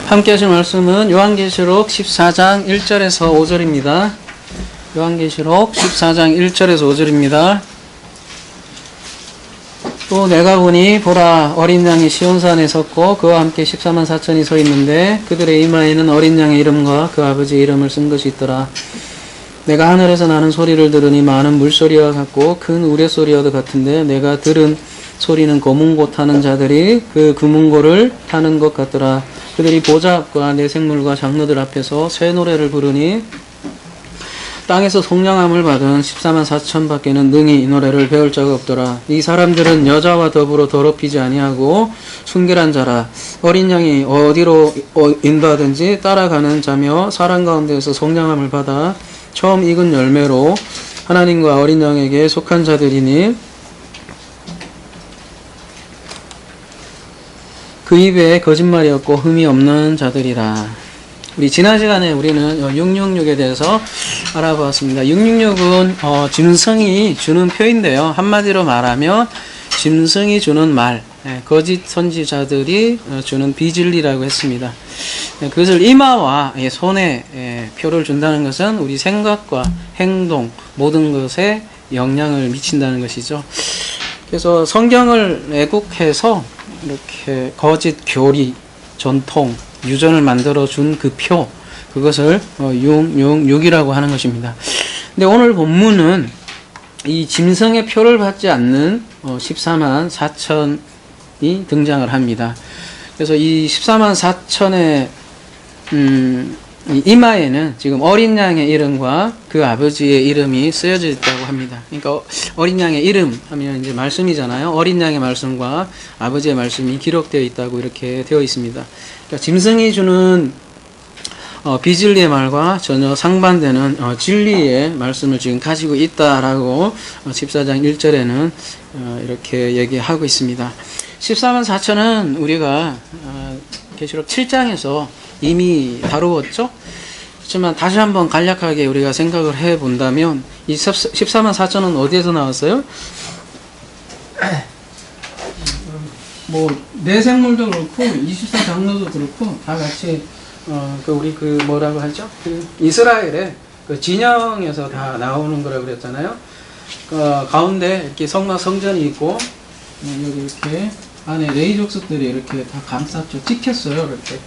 함께 하실 말씀은 요한계시록 14장 1절에서 5절입니다. 요한계시록 14장 1절에서 5절입니다. 또 내가 보니 보라 어린 양이 시온산에 섰고 그와 함께 14만 4천이 서 있는데 그들의 이마에는 어린 양의 이름과 그 아버지의 이름을 쓴 것이 있더라. 내가 하늘에서 나는 소리를 들으니 많은 물소리와 같고 큰 우레소리와도 같은데 내가 들은 소리는 거문고 타는 자들이 그 금은고를 타는 것 같더라. 그들이 보좌 앞과 내 생물과 장로들 앞에서 새 노래를 부르니 땅에서 속량함을 받은 14만 4천 밖에는 능히 이 노래를 배울 자가 없더라. 이 사람들은 여자와 더불어 더럽히지 아니하고 순결한 자라. 어린 양이 어디로 인도하든지 따라가는 자며 사람 가운데에서 속량함을 받아 처음 익은 열매로 하나님과 어린 양에게 속한 자들이니 그 입에 거짓말이 없고 흠이 없는 자들이라. 우리 지난 시간에 우리는 666에 대해서 알아보았습니다. 666은 짐승이 주는 표인데요. 한마디로 말하면 짐승이 주는 말, 거짓 선지자들이 주는 비진리라고 했습니다. 그것을 이마와 손에 표를 준다는 것은 우리 생각과 행동 모든 것에 영향을 미친다는 것이죠. 그래서 성경을 왜곡해서 이렇게 거짓 교리, 전통, 유전을 만들어 준 그 표, 그것을 666이라고 하는 것입니다. 근데 오늘 본문은 이 짐승의 표를 받지 않는 14만 4천이 등장을 합니다. 그래서 이 14만 4천의 이 이마에는 지금 어린 양의 이름과 그 아버지의 이름이 쓰여져 있다고 합니다. 그러니까 어린 양의 이름 하면 이제 말씀이잖아요. 어린 양의 말씀과 아버지의 말씀이 기록되어 있다고 이렇게 되어 있습니다. 그러니까 짐승이 주는 비진리의 말과 전혀 상반되는 진리의 말씀을 지금 가지고 있다라고 14장 1절에는 이렇게 얘기하고 있습니다. 14만 4천은 우리가 계시록 7장에서 이미 다루었죠. 그렇지만 다시 한번 간략하게 우리가 생각을 해 본다면 이 14만 4천은 어디에서 나왔어요? 뭐 내생물도 그렇고 24장로도 그렇고 다 같이 우리 뭐라고 하죠? 이스라엘의 그 진영에서 다 나오는 거라고 그랬잖아요. 가운데 이렇게 성전이 있고 여기 이렇게 안에 레위 족속들이 이렇게 다 감쌌죠. 찍혔어요. 이렇게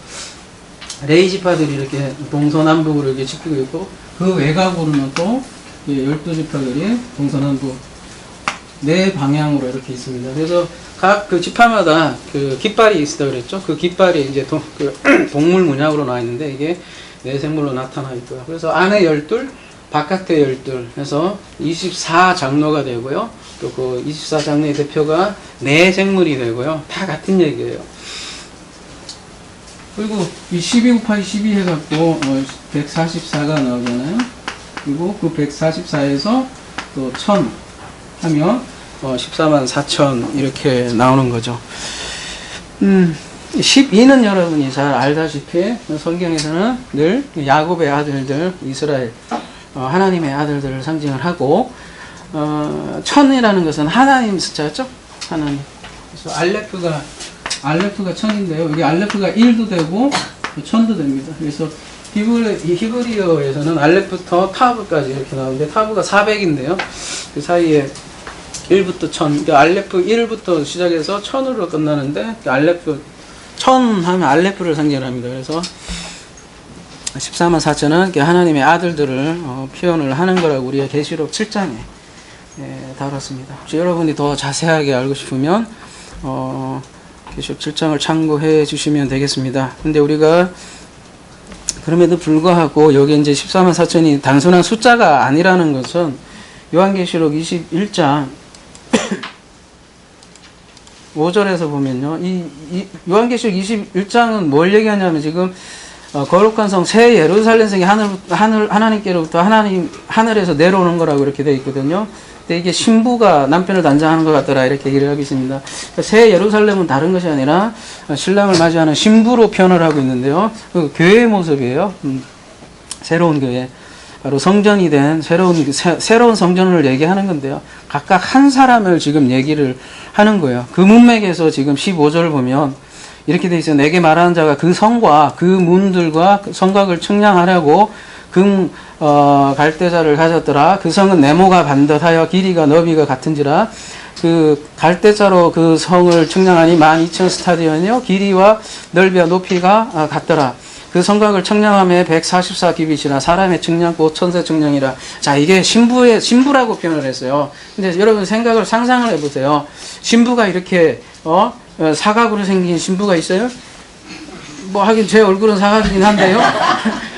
레위 지파들이 이렇게 동서남북으로 이렇게 지키고 있고 그 외곽으로는 또 12지파들이 동서남북 네 방향으로 이렇게 있습니다. 그래서 각 그 지파마다 그 깃발이 있다 그랬죠. 그 깃발이 이제 동물 문양으로 나와 있는데 이게 내생물로 나타나 있고요. 그래서 안에 12, 바깥에 12 해서 24장로가 되고요. 또 그 24장로의 대표가 내생물이 되고요. 다 같은 얘기예요. 그리고 이 12 곱하기 12 해갖고 144가 나오잖아요. 그리고 그 144에서 또 1000 하면 14만 4천 이렇게 나오는 거죠. 12는 여러분이 잘 알다시피 성경에서는 늘 야곱의 아들들, 이스라엘 하나님의 아들들을 상징을 하고 1000이라는 것은 하나님 숫자죠. 하나님. 그래서 알레프가 1000인데요. 이게 알레프가 1도 되고 1000도 됩니다. 그래서 히브리어에서는 알레프부터 타브까지 이렇게 나오는데 타브가 400인데요. 그 사이에 1부터 1000, 그러니까 알레프 1부터 시작해서 1000으로 끝나는데 알레프 1000 하면 알레프를 상징합니다. 그래서 14만 4천은 하나님의 아들들을 표현을 하는 거라고 우리가 계시록 7장에 다뤘습니다. 여러분이 더 자세하게 알고 싶으면 계시록 7장을 참고해 주시면 되겠습니다. 근데 우리가 그럼에도 불구하고 여기 이제 14만 4천이 단순한 숫자가 아니라는 것은 요한계시록 21장 5절에서 보면요. 이 요한계시록 21장은 뭘 얘기하냐면 지금 거룩한 성 새 예루살렘 성이 하나님께로부터 하늘에서 내려오는 거라고 이렇게 되어 있거든요. 근데 이게 신부가 남편을 단장하는 것 같더라 이렇게 얘기를 하고 있습니다. 새 예루살렘은 다른 것이 아니라 신랑을 맞이하는 신부로 표현을 하고 있는데요. 그 교회의 모습이에요. 새로운 교회. 바로 성전이 된 새로운 성전을 얘기하는 건데요. 각각 한 사람을 지금 얘기를 하는 거예요. 그 문맥에서 지금 15절을 보면 이렇게 돼 있어요. 내게 말하는 자가 그 성과 그 문들과 그 성곽을 측량하려고 갈대자를 가졌더라. 그 성은 네모가 반듯하여 길이가 너비가 같은지라. 그 갈대자로 그 성을 측량하니 12,000 스타디언이요 길이와 넓이와 높이가 같더라. 그 성곽을 측량함에 144 규빗이라. 사람의 측량고 천세 측량이라. 자, 이게 신부라고 표현을 했어요. 근데 여러분 상상을 해보세요. 신부가 이렇게 사각으로 생긴 신부가 있어요? 뭐 하긴 제 얼굴은 사각이긴 한데요.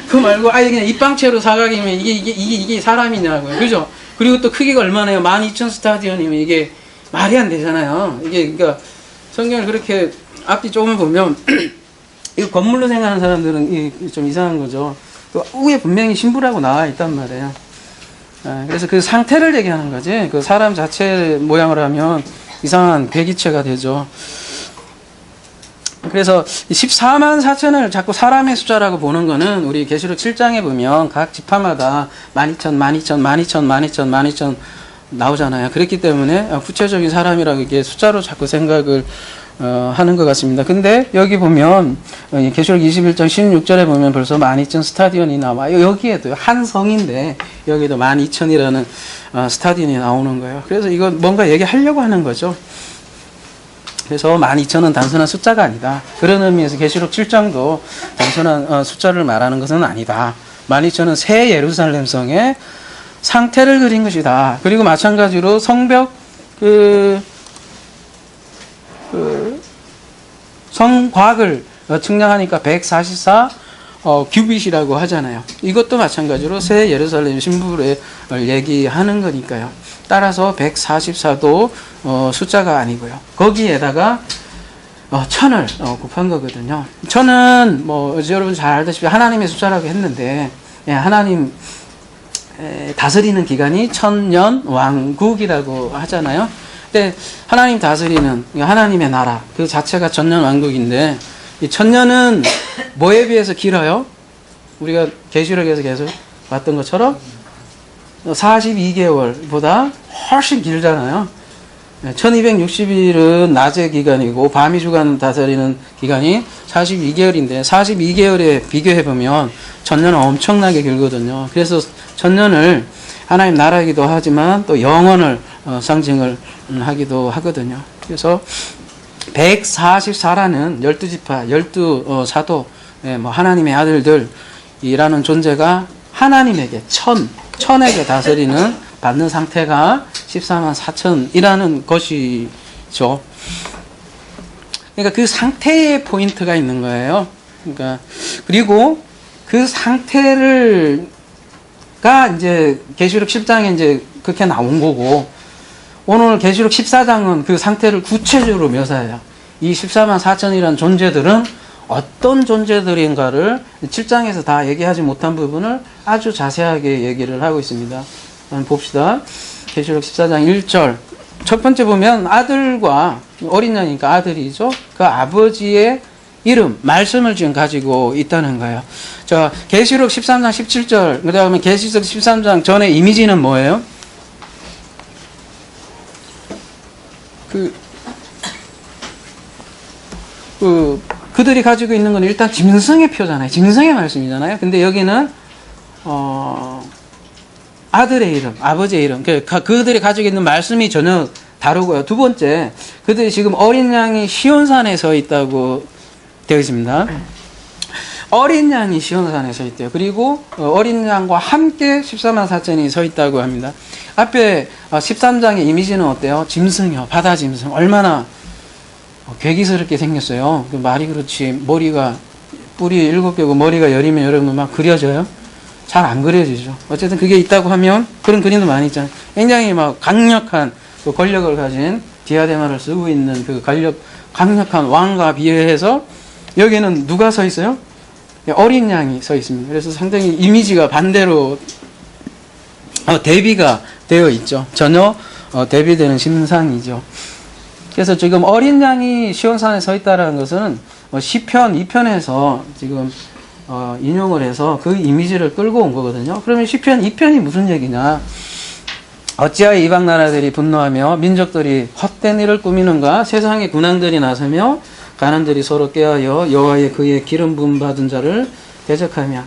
그 말고 아예 그냥 입방체로 사각이면 이게 사람이냐고요. 그죠? 그리고 또 크기가 얼마나요? 12,000 스타디언이면 이게 말이 안 되잖아요. 이게 그러니까 성경을 그렇게 앞뒤 조금 보면 이 건물로 생각하는 사람들은 좀 이상한 거죠. 그 위에 분명히 신부라고 나와 있단 말이에요. 그래서 그 상태를 얘기하는 거지. 그 사람 자체 모양을 하면 이상한 괴기체가 되죠. 그래서 14만 4천을 자꾸 사람의 숫자라고 보는 거는 우리 계시록 7장에 보면 각 지파마다 12,000 나오잖아요. 그렇기 때문에 구체적인 사람이라고 이게 숫자로 자꾸 생각을 하는 것 같습니다. 근데 여기 보면 계시록 21장 16절에 보면 벌써 12,000 스타디언이 나와요. 여기에도 한 성인데 여기도 12,000이라는 스타디언이 나오는 거예요. 그래서 이거 뭔가 얘기하려고 하는 거죠. 그래서 12,000은 단순한 숫자가 아니다. 그런 의미에서 계시록 7장도 단순한 숫자를 말하는 것은 아니다. 12,000은 새 예루살렘 성의 상태를 그린 것이다. 그리고 마찬가지로 성벽 성곽을 측량하니까 144 규빗이라고 하잖아요. 이것도 마찬가지로 새 예루살렘 신부를 얘기하는 거니까요. 따라서 144도 숫자가 아니고요. 거기에다가 1000을 곱한 거거든요. 1000은 뭐 여러분 잘 알다시피 하나님의 숫자라고 했는데 하나님 다스리는 기간이 1000년 왕국이라고 하잖아요. 근데 하나님 다스리는 하나님의 나라 그 자체가 1000년 왕국인데 이 1000년은 뭐에 비해서 길어요? 우리가 계시록에서 계속 봤던 것처럼 42개월보다 훨씬 길잖아요. 1260일은 낮의 기간이고 밤이 주간 다스리는 기간이 42개월인데 42개월에 비교해보면 1000년은 엄청나게 길거든요. 그래서 1000년을 하나님 나라이기도 하지만 또 영원을 상징을 하기도 하거든요. 그래서 144라는 12지파, 12사도, 뭐 하나님의 아들들이라는 존재가 하나님에게 천에게 다스리는 받는 상태가 14만 4천이라는 것이죠. 그러니까 그 상태의 포인트가 있는 거예요. 그러니까 그리고 그 상태가 이제 계시록 10장에 이제 그렇게 나온 거고 오늘 계시록 14장은 그 상태를 구체적으로 묘사해요. 이 14만 4천이라는 존재들은 어떤 존재들인가를 7장에서 다 얘기하지 못한 부분을 아주 자세하게 얘기를 하고 있습니다. 한번 봅시다. 계시록 14장 1절. 첫 번째 보면 아들과 어린 양이니까 아들이죠. 그 아버지의 이름, 말씀을 지금 가지고 있다는 거예요. 자, 계시록 13장 17절. 그 다음에 계시록 13장 전의 이미지는 뭐예요? 그들이 가지고 있는 건 일단 짐승의 표잖아요. 짐승의 말씀이잖아요. 근데 여기는, 아들의 이름, 아버지의 이름. 그들이 가지고 있는 말씀이 전혀 다르고요. 두 번째, 그들이 지금 어린 양이 시온산에 서 있다고 되어 있습니다. 어린 양이 시온산에 서 있대요. 그리고 어린 양과 함께 14만 4천이 서 있다고 합니다. 앞에 13장의 이미지는 어때요? 짐승이요. 바다 짐승. 얼마나 괴기스럽게 생겼어요. 그 말이 그렇지. 머리가 뿔이 7개고 머리가 열이면 여러분 막 그려져요? 잘 안 그려지죠. 어쨌든 그게 있다고 하면 그런 그림도 많이 있잖아요. 굉장히 막 강력한 그 권력을 가진 디아데마를 쓰고 있는 그 강력한 왕과 비례해서 여기는 누가 서 있어요? 어린 양이 서 있습니다. 그래서 상당히 이미지가 반대로 대비가 되어 있죠. 전혀 대비되는 심상이죠. 그래서 지금 어린 양이 시온산에 서 있다는 것은 시편 2편에서 지금 인용을 해서 그 이미지를 끌고 온 거거든요. 그러면 시편 2편이 무슨 얘기냐? 어찌하여 이방 나라들이 분노하며 민족들이 헛된 일을 꾸미는가? 세상의 군왕들이 나서며 가난들이 서로 깨어여 여호와의 그의 기름 부음 받은 자를 대적하며.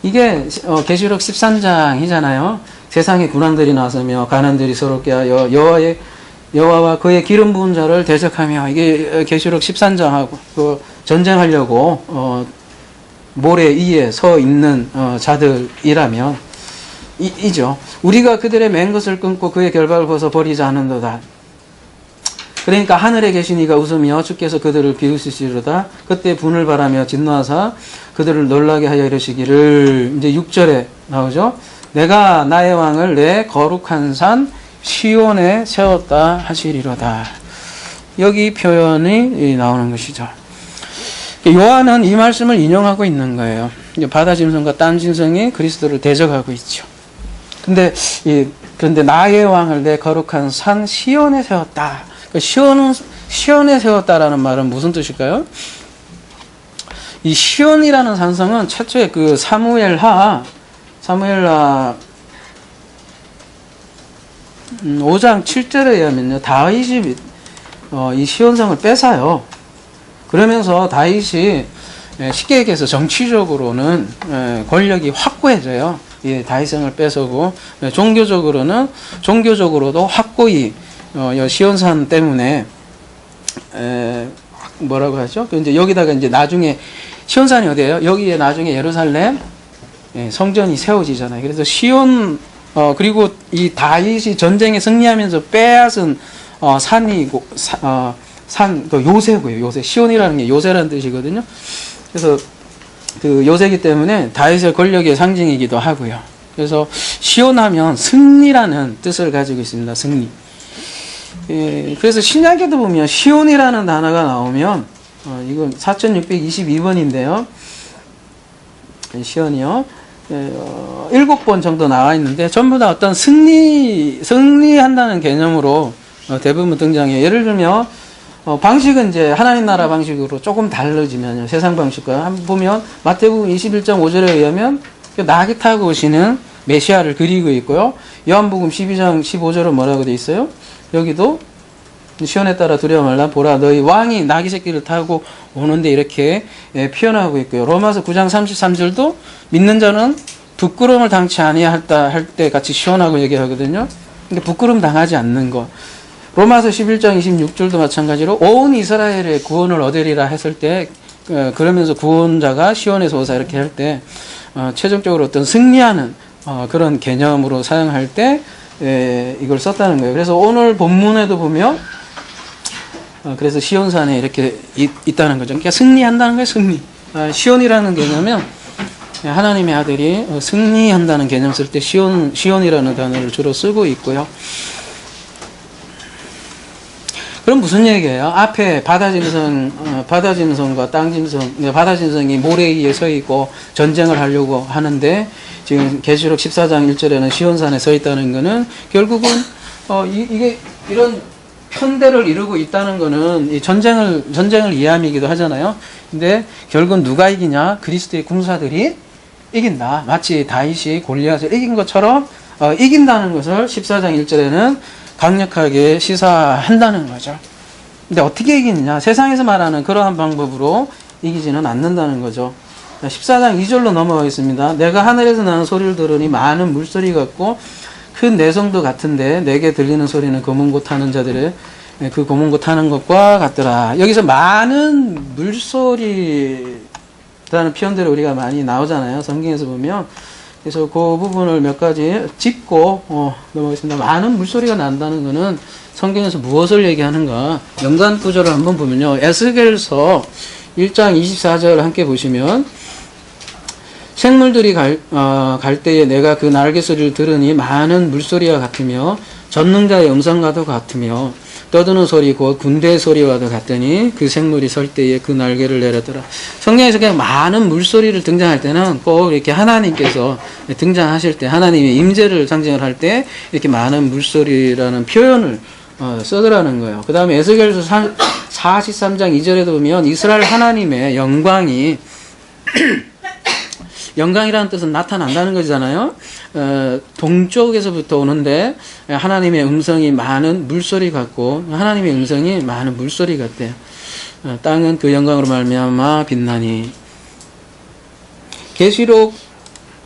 이게 계시록 13장이잖아요. 세상에 군왕들이 나서며 가난들이 서로 깨어여 여호와와 그의 기름 부은 자를 대적하며. 이게 계시록 13장하고 그 전쟁하려고 모래 위에 서 있는 자들이라면 이죠. 우리가 그들의 맨 것을 끊고 그의 결박을 벗어 버리지 않는도다. 그러니까 하늘에 계신 이가 웃으며 주께서 그들을 비웃으시리로다. 그때 분을 바라며 진노하사 그들을 놀라게 하여 이르시기를. 이제 6절에 나오죠. 내가 나의 왕을 내 거룩한 산 시온에 세웠다 하시리로다. 여기 표현이 나오는 것이죠. 요한은 이 말씀을 인용하고 있는 거예요. 바다 짐승과 땅 짐승이 그리스도를 대적하고 있죠. 그런데 나의 왕을 내 거룩한 산 시온에 세웠다. 시온에 세웠다라는 말은 무슨 뜻일까요? 이 시온이라는 산성은 최초에 그 사무엘하 5장 7절에 의하면요, 다윗이 이 시온성을 뺏어요. 그러면서 다윗이 쉽게 얘기해서 정치적으로는 권력이 확고해져요. 이 다윗성을 뺏어고 종교적으로도 확고히 시온산 때문에 뭐라고 하죠? 이제 여기다가 이제 나중에 시온산이 어디예요? 여기에 나중에 예루살렘 성전이 세워지잖아요. 그래서 시온 그리고 이 다윗이 전쟁에 승리하면서 빼앗은 산이고 그 요새고요. 요새 시온이라는 게 요새라는 뜻이거든요. 그래서 그 요새이기 때문에 다윗의 권력의 상징이기도 하고요. 그래서 시온하면 승리라는 뜻을 가지고 있습니다. 승리. 그래서 신약에도 보면 시온이라는 단어가 나오면 이건 4622번인데요. 시온이요. 7번 정도 나와 있는데 전부 다 어떤 승리한다는 개념으로 대부분 등장해요. 예를 들면 방식은 이제 하나님 나라 방식으로 조금 다르지만요. 세상 방식과 한번 보면 마태복음 21장 5절에 의하면 나귀 타고 오시는 메시아를 그리고 있고요. 요한복음 12장 15절은 뭐라고 되어 있어요? 여기도 시온에 따라 두려워 말라 보라 너희 왕이 나귀 새끼를 타고 오는데 이렇게 표현하고 있고요. 로마서 9장 33절도 믿는 자는 부끄러움을 당치 아니하다 할 때 같이 시온하고 얘기하거든요. 그러니까 부끄러움 당하지 않는 것. 로마서 11장 26절도 마찬가지로 온 이스라엘의 구원을 얻으리라 했을 때 그러면서 구원자가 시온에서 오사 이렇게 할 때 최종적으로 어떤 승리하는 그런 개념으로 사용할 때 이걸 썼다는 거예요. 그래서 오늘 본문에도 보면 그래서 시온산에 이렇게 있다는 거죠. 그러니까 승리한다는 거예요. 승리. 시온이라는 개념은 하나님의 아들이 승리한다는 개념 쓸 때 시온이라는 단어를 주로 쓰고 있고요. 그럼 무슨 얘기예요? 앞에 바다짐승과 땅짐승, 바다짐승이 모래 위에 서 있고 전쟁을 하려고 하는데 지금 계시록 14장 1절에는 시온산에 서 있다는 것은 결국은 이게 이런 편대를 이루고 있다는 것은 이 전쟁을 이해함이기도 하잖아요. 근데 결국은 누가 이기냐? 그리스도의 군사들이 이긴다. 마치 다윗이 골리앗을 이긴 것처럼 이긴다는 것을 14장 1절에는 강력하게 시사한다는 거죠. 근데 어떻게 이기느냐? 세상에서 말하는 그러한 방법으로 이기지는 않는다는 거죠. 14장 2절로 넘어가겠습니다. 내가 하늘에서 나는 소리를 들으니 많은 물소리 같고 큰 내성도 같은데 내게 들리는 소리는 검은고 타는 자들의 그 검은고 타는 것과 같더라. 여기서 많은 물소리라는 표현들이 우리가 많이 나오잖아요. 성경에서 보면. 그래서 그 부분을 몇 가지 짚고 넘어가겠습니다. 많은 물소리가 난다는 것은 성경에서 무엇을 얘기하는가? 연관 구조를 한번 보면요. 에스겔서 1장 24절 함께 보시면 생물들이 갈 때에 내가 그 날개 소리를 들으니 많은 물소리와 같으며 전능자의 음성과도 같으며 떠드는 소리 곧 군대의 소리와도 같더니 그 생물이 설 때에 그 날개를 내렸더라. 성경에서 그냥 많은 물소리를 등장할 때는 꼭 이렇게 하나님께서 등장하실 때 하나님의 임재를 상징을 할 때 이렇게 많은 물소리라는 표현을 쓰더라는 거예요. 그 다음에 에스겔서 43장 2절에도 보면 이스라엘 하나님의 영광이 영광이라는 뜻은 나타난다는 거잖아요. 동쪽에서부터 오는데 하나님의 음성이 많은 물소리 같고 하나님의 음성이 많은 물소리 같대요. 땅은 그 영광으로 말미암아 빛나니. 계시록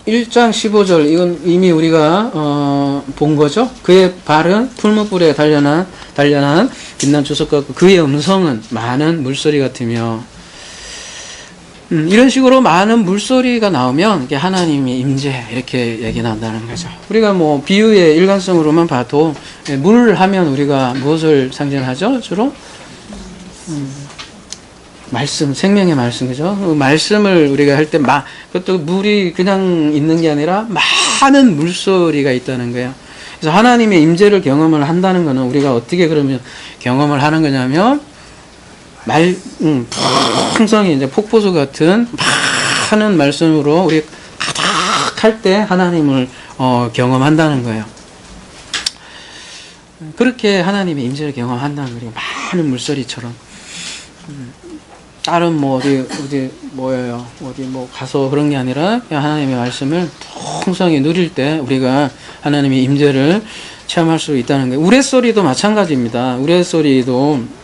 1장 15절 이건 이미 우리가 본 거죠. 그의 발은 풀무불에 단련한 빛난 주석 같고 그의 음성은 많은 물소리 같으며. 이런 식으로 많은 물소리가 나오면 이게 하나님의 임재 이렇게 얘기 나온다는 거죠. 우리가 뭐 비유의 일관성으로만 봐도 물 하면 우리가 무엇을 상징하죠? 주로 말씀, 생명의 말씀, 그죠? 그 말씀을 우리가 할 때 그것도 물이 그냥 있는 게 아니라 많은 물소리가 있다는 거예요. 그래서 하나님의 임재를 경험을 한다는 거는 우리가 어떻게 그러면 경험을 하는 거냐면 풍성히 이제 폭포수 같은 많은 말씀으로 우리 가득 할 때 하나님을 경험한다는 거예요. 그렇게 하나님의 임재를 경험한다는 거예요. 많은 물소리처럼. 다른 뭐 어디 뭐 가서 그런 게 아니라 하나님의 말씀을 풍성히 누릴 때 우리가 하나님의 임재를 체험할 수 있다는 거예요. 우레소리도 마찬가지입니다. 우레소리도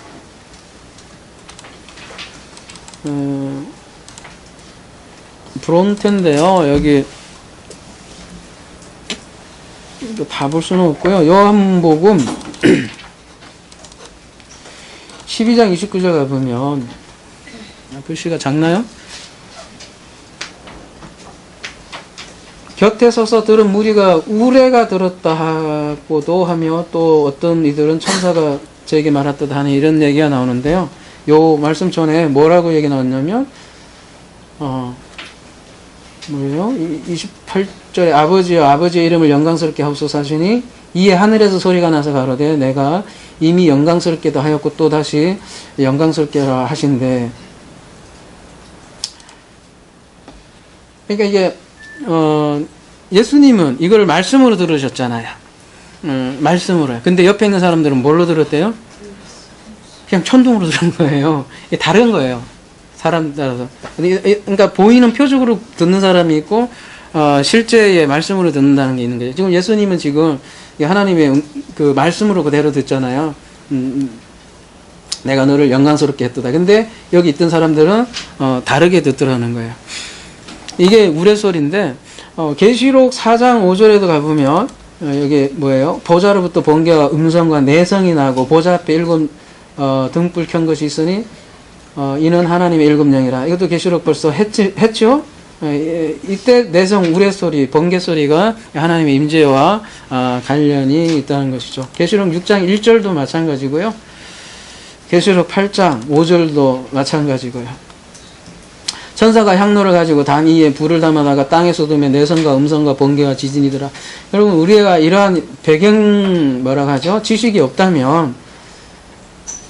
브론테인데요. 여기 다 볼 수는 없고요. 요한복음 12장 29절 가보면 글씨가 작나요? 곁에 서서 들은 무리가 우레가 들었다고도 하며 또 어떤 이들은 천사가 저에게 말했다 하는 이런 얘기가 나오는데요. 요 말씀 전에 뭐라고 얘기 나왔냐면 뭐예요? 28절에 아버지여 아버지의 이름을 영광스럽게 하옵소서 하시니 이에 하늘에서 소리가 나서 가로되 내가 이미 영광스럽게도 하였고 또 다시 영광스럽게 하신대. 그러니까 이게 예수님은 이걸 말씀으로 들으셨잖아요. 말씀으로요. 근데 옆에 있는 사람들은 뭘로 들었대요? 그냥 천둥으로 들은 거예요. 다른 거예요. 사람 따라서. 그러니까 보이는 표적으로 듣는 사람이 있고 실제의 말씀으로 듣는다는 게 있는 거죠. 지금 예수님은 지금 하나님의 그 말씀으로 그대로 듣잖아요. 내가 너를 영광스럽게 했도다. 근데 여기 있던 사람들은 다르게 듣더라는 거예요. 이게 우레소리인데 계시록 4장 5절에도 가보면 여기 뭐예요? 보좌로부터 번개와 음성과 내성이 나고 보좌 앞에 7 등불 켠 것이 있으니 이는 하나님의 7영이라. 이것도 계시록 벌써 했죠? 이때 내성 우레소리 번개소리가 하나님의 임재와 관련이 있다는 것이죠. 계시록 6장 1절도 마찬가지고요. 계시록 8장 5절도 마찬가지고요. 천사가 향로를 가지고 단 위에 불을 담아다가 땅에 쏟으며 내성과 음성과 번개와 지진이더라. 여러분 우리가 이러한 배경 뭐라고 하죠? 지식이 없다면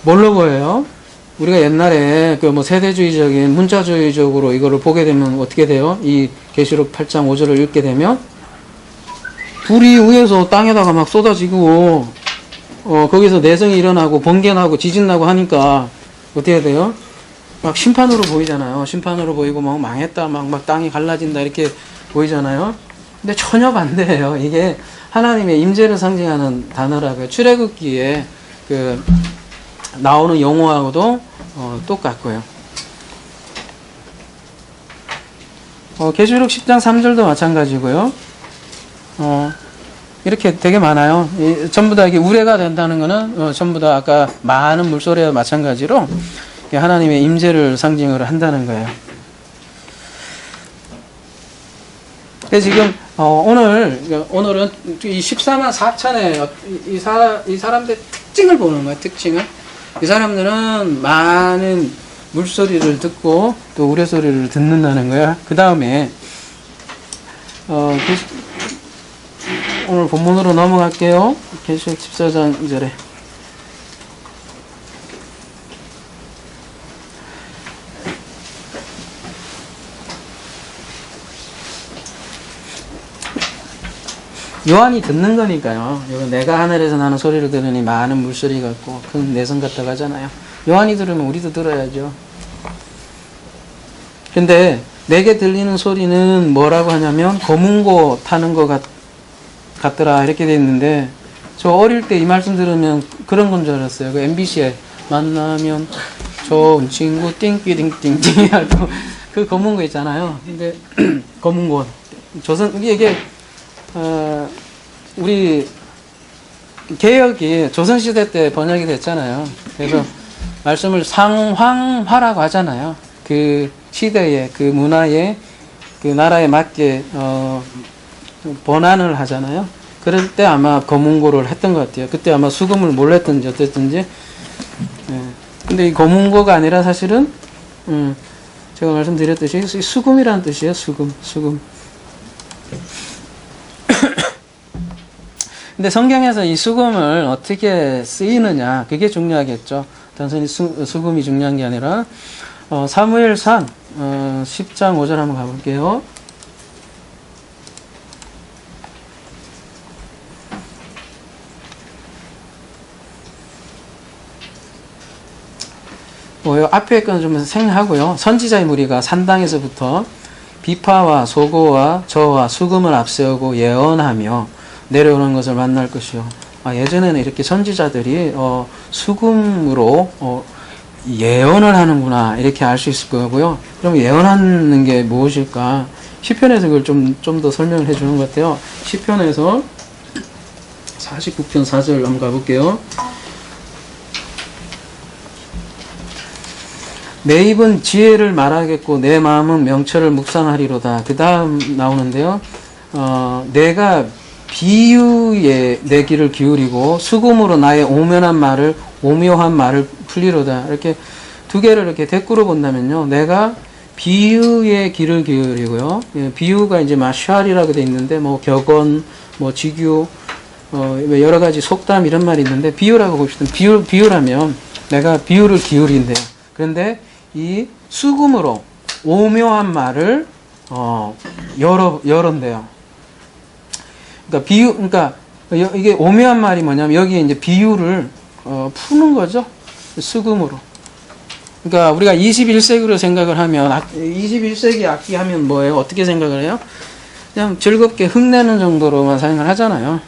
뭘로 보여요? 우리가 옛날에 그 뭐 세대주의적인 문자주의적으로 이거를 보게 되면 어떻게 돼요? 이 계시록 8장 5절을 읽게 되면 불이 위에서 땅에다가 막 쏟아지고 거기서 내성이 일어나고 번개 나고 지진 나고 하니까 어떻게 돼요? 막 심판으로 보이잖아요. 심판으로 보이고 막 망했다, 막 땅이 갈라진다 이렇게 보이잖아요. 근데 전혀 반대예요. 이게 하나님의 임재를 상징하는 단어라고요. 출애굽기에 그 나오는 용어하고도 똑같고요. 계시록 10장 3절도 마찬가지고요. 이렇게 되게 많아요. 전부 다 이게 우레가 된다는 거는 전부 다 아까 많은 물소리와 마찬가지로 하나님의 임재를 상징을 한다는 거예요. 근데 지금 오늘은 이 14만 4천의 이 사람들의 특징을 보는 거예요. 특징을. 이 사람들은 많은 물소리를 듣고 또 우레소리를 듣는다는 거야. 그 다음에 오늘 본문으로 넘어갈게요. 계시록 14장 2절에 요한이 듣는 거니까요. 내가 하늘에서 나는 소리를 들으니 많은 물소리 같고 큰 내성 같다고 하잖아요. 요한이 들으면 우리도 들어야죠. 근데 내게 들리는 소리는 뭐라고 하냐면 검은고 타는 것 같더라 이렇게 돼 있는데 저 어릴 때 이 말씀 들으면 그런 건 줄 알았어요. 그 MBC에 만나면 좋은 친구 띵끼띵띵띵 하고 그 검은고 있잖아요. 근데 검은고 조선 이게 우리 개혁이 조선시대 때 번역이 됐잖아요. 그래서 말씀을 상황화라고 하잖아요. 그 시대에, 그 문화에, 그 나라에 맞게, 번안을 하잖아요. 그럴 때 아마 검은고를 했던 것 같아요. 그때 아마 수금을 몰랐든지 어쨌든지. 예. 근데 이 검은고가 아니라 사실은, 제가 말씀드렸듯이 수금이라는 뜻이에요. 수금. 근데 성경에서 이 수금을 어떻게 쓰이느냐, 그게 중요하겠죠. 단순히 수금이 중요한 게 아니라, 사무엘상, 10장 5절 한번 가볼게요. 앞에 거는 좀 생략하고요. 선지자의 무리가 산당에서부터 비파와 소고와 저와 수금을 앞세우고 예언하며 내려오는 것을 만날 것이요. 예전에는 이렇게 선지자들이 수금으로 예언을 하는구나 이렇게 알 수 있을 거고요. 그럼 예언하는 게 무엇일까? 시편에서 그걸 좀 더 설명을 해주는 것 같아요. 시편에서 49편 4절 한번 가볼게요. 내 입은 지혜를 말하겠고 내 마음은 명철을 묵상하리로다. 그 다음 나오는데요. 내가 비유에 내 귀를 기울이고 수금으로 나의 오묘한 말을 풀리로다. 이렇게 두 개를 이렇게 대꾸로 본다면요. 내가 비유에 귀를 기울이고요. 비유가 이제 마샬이라고 돼 있는데 뭐 격언, 뭐 직유, 여러 가지 속담 이런 말이 있는데 비유라고 봅시다. 비유라면 내가 비유를 기울인대요. 그런데 이 수금으로 오묘한 말을 열은대요. 그러니까 이게 오묘한 말이 뭐냐면 여기에 이제 비유를 푸는 거죠. 수금으로. 그러니까 우리가 21세기로 생각을 하면 21세기 악기 하면 뭐예요? 어떻게 생각을 해요? 그냥 즐겁게 흉내는 정도로만 생각을 하잖아요.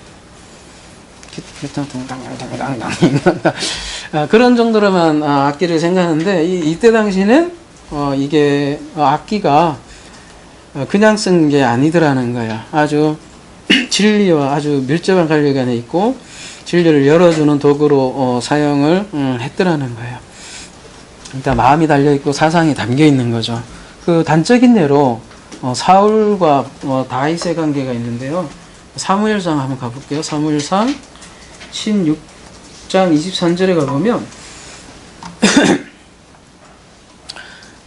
그런 정도로만 악기를 생각하는데 이때 당시는 이게 악기가 그냥 쓴 게 아니더라는 거예요. 아주 진리와 아주 밀접한 관계가 있고 진리를 열어주는 도구로 사용을 했더라는 거예요. 일단 마음이 달려있고 사상이 담겨있는 거죠. 그 단적인 예로 사울과 다윗의 관계가 있는데요. 사무엘상 한번 가볼게요. 사무엘상 16장 23절에 가보면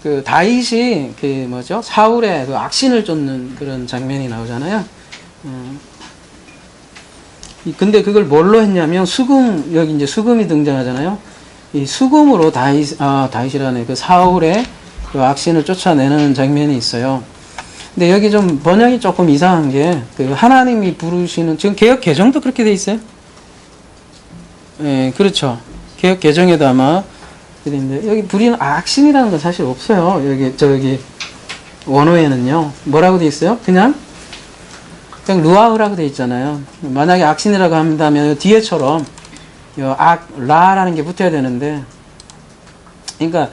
그 다윗이 사울의 그 악신을 쫓는 그런 장면이 나오잖아요. 근데 그걸 뭘로 했냐면 여기 이제 수금이 등장하잖아요. 이 수금으로 다윗이라는 그 사울의 그 악신을 쫓아내는 장면이 있어요. 근데 여기 좀 번역이 조금 이상한 게 그 하나님이 부르시는 지금 개역 개정도 그렇게 돼 있어요. 예, 그렇죠. 개역 개정에도 아마 그런데 여기 부리는 악신이라는 건 사실 없어요. 저기 원어에는요. 뭐라고 돼 있어요? 그냥 루아흐라고 돼 있잖아요. 만약에 악신이라고 한다면 뒤에처럼 라라는 게 붙어야 되는데, 그러니까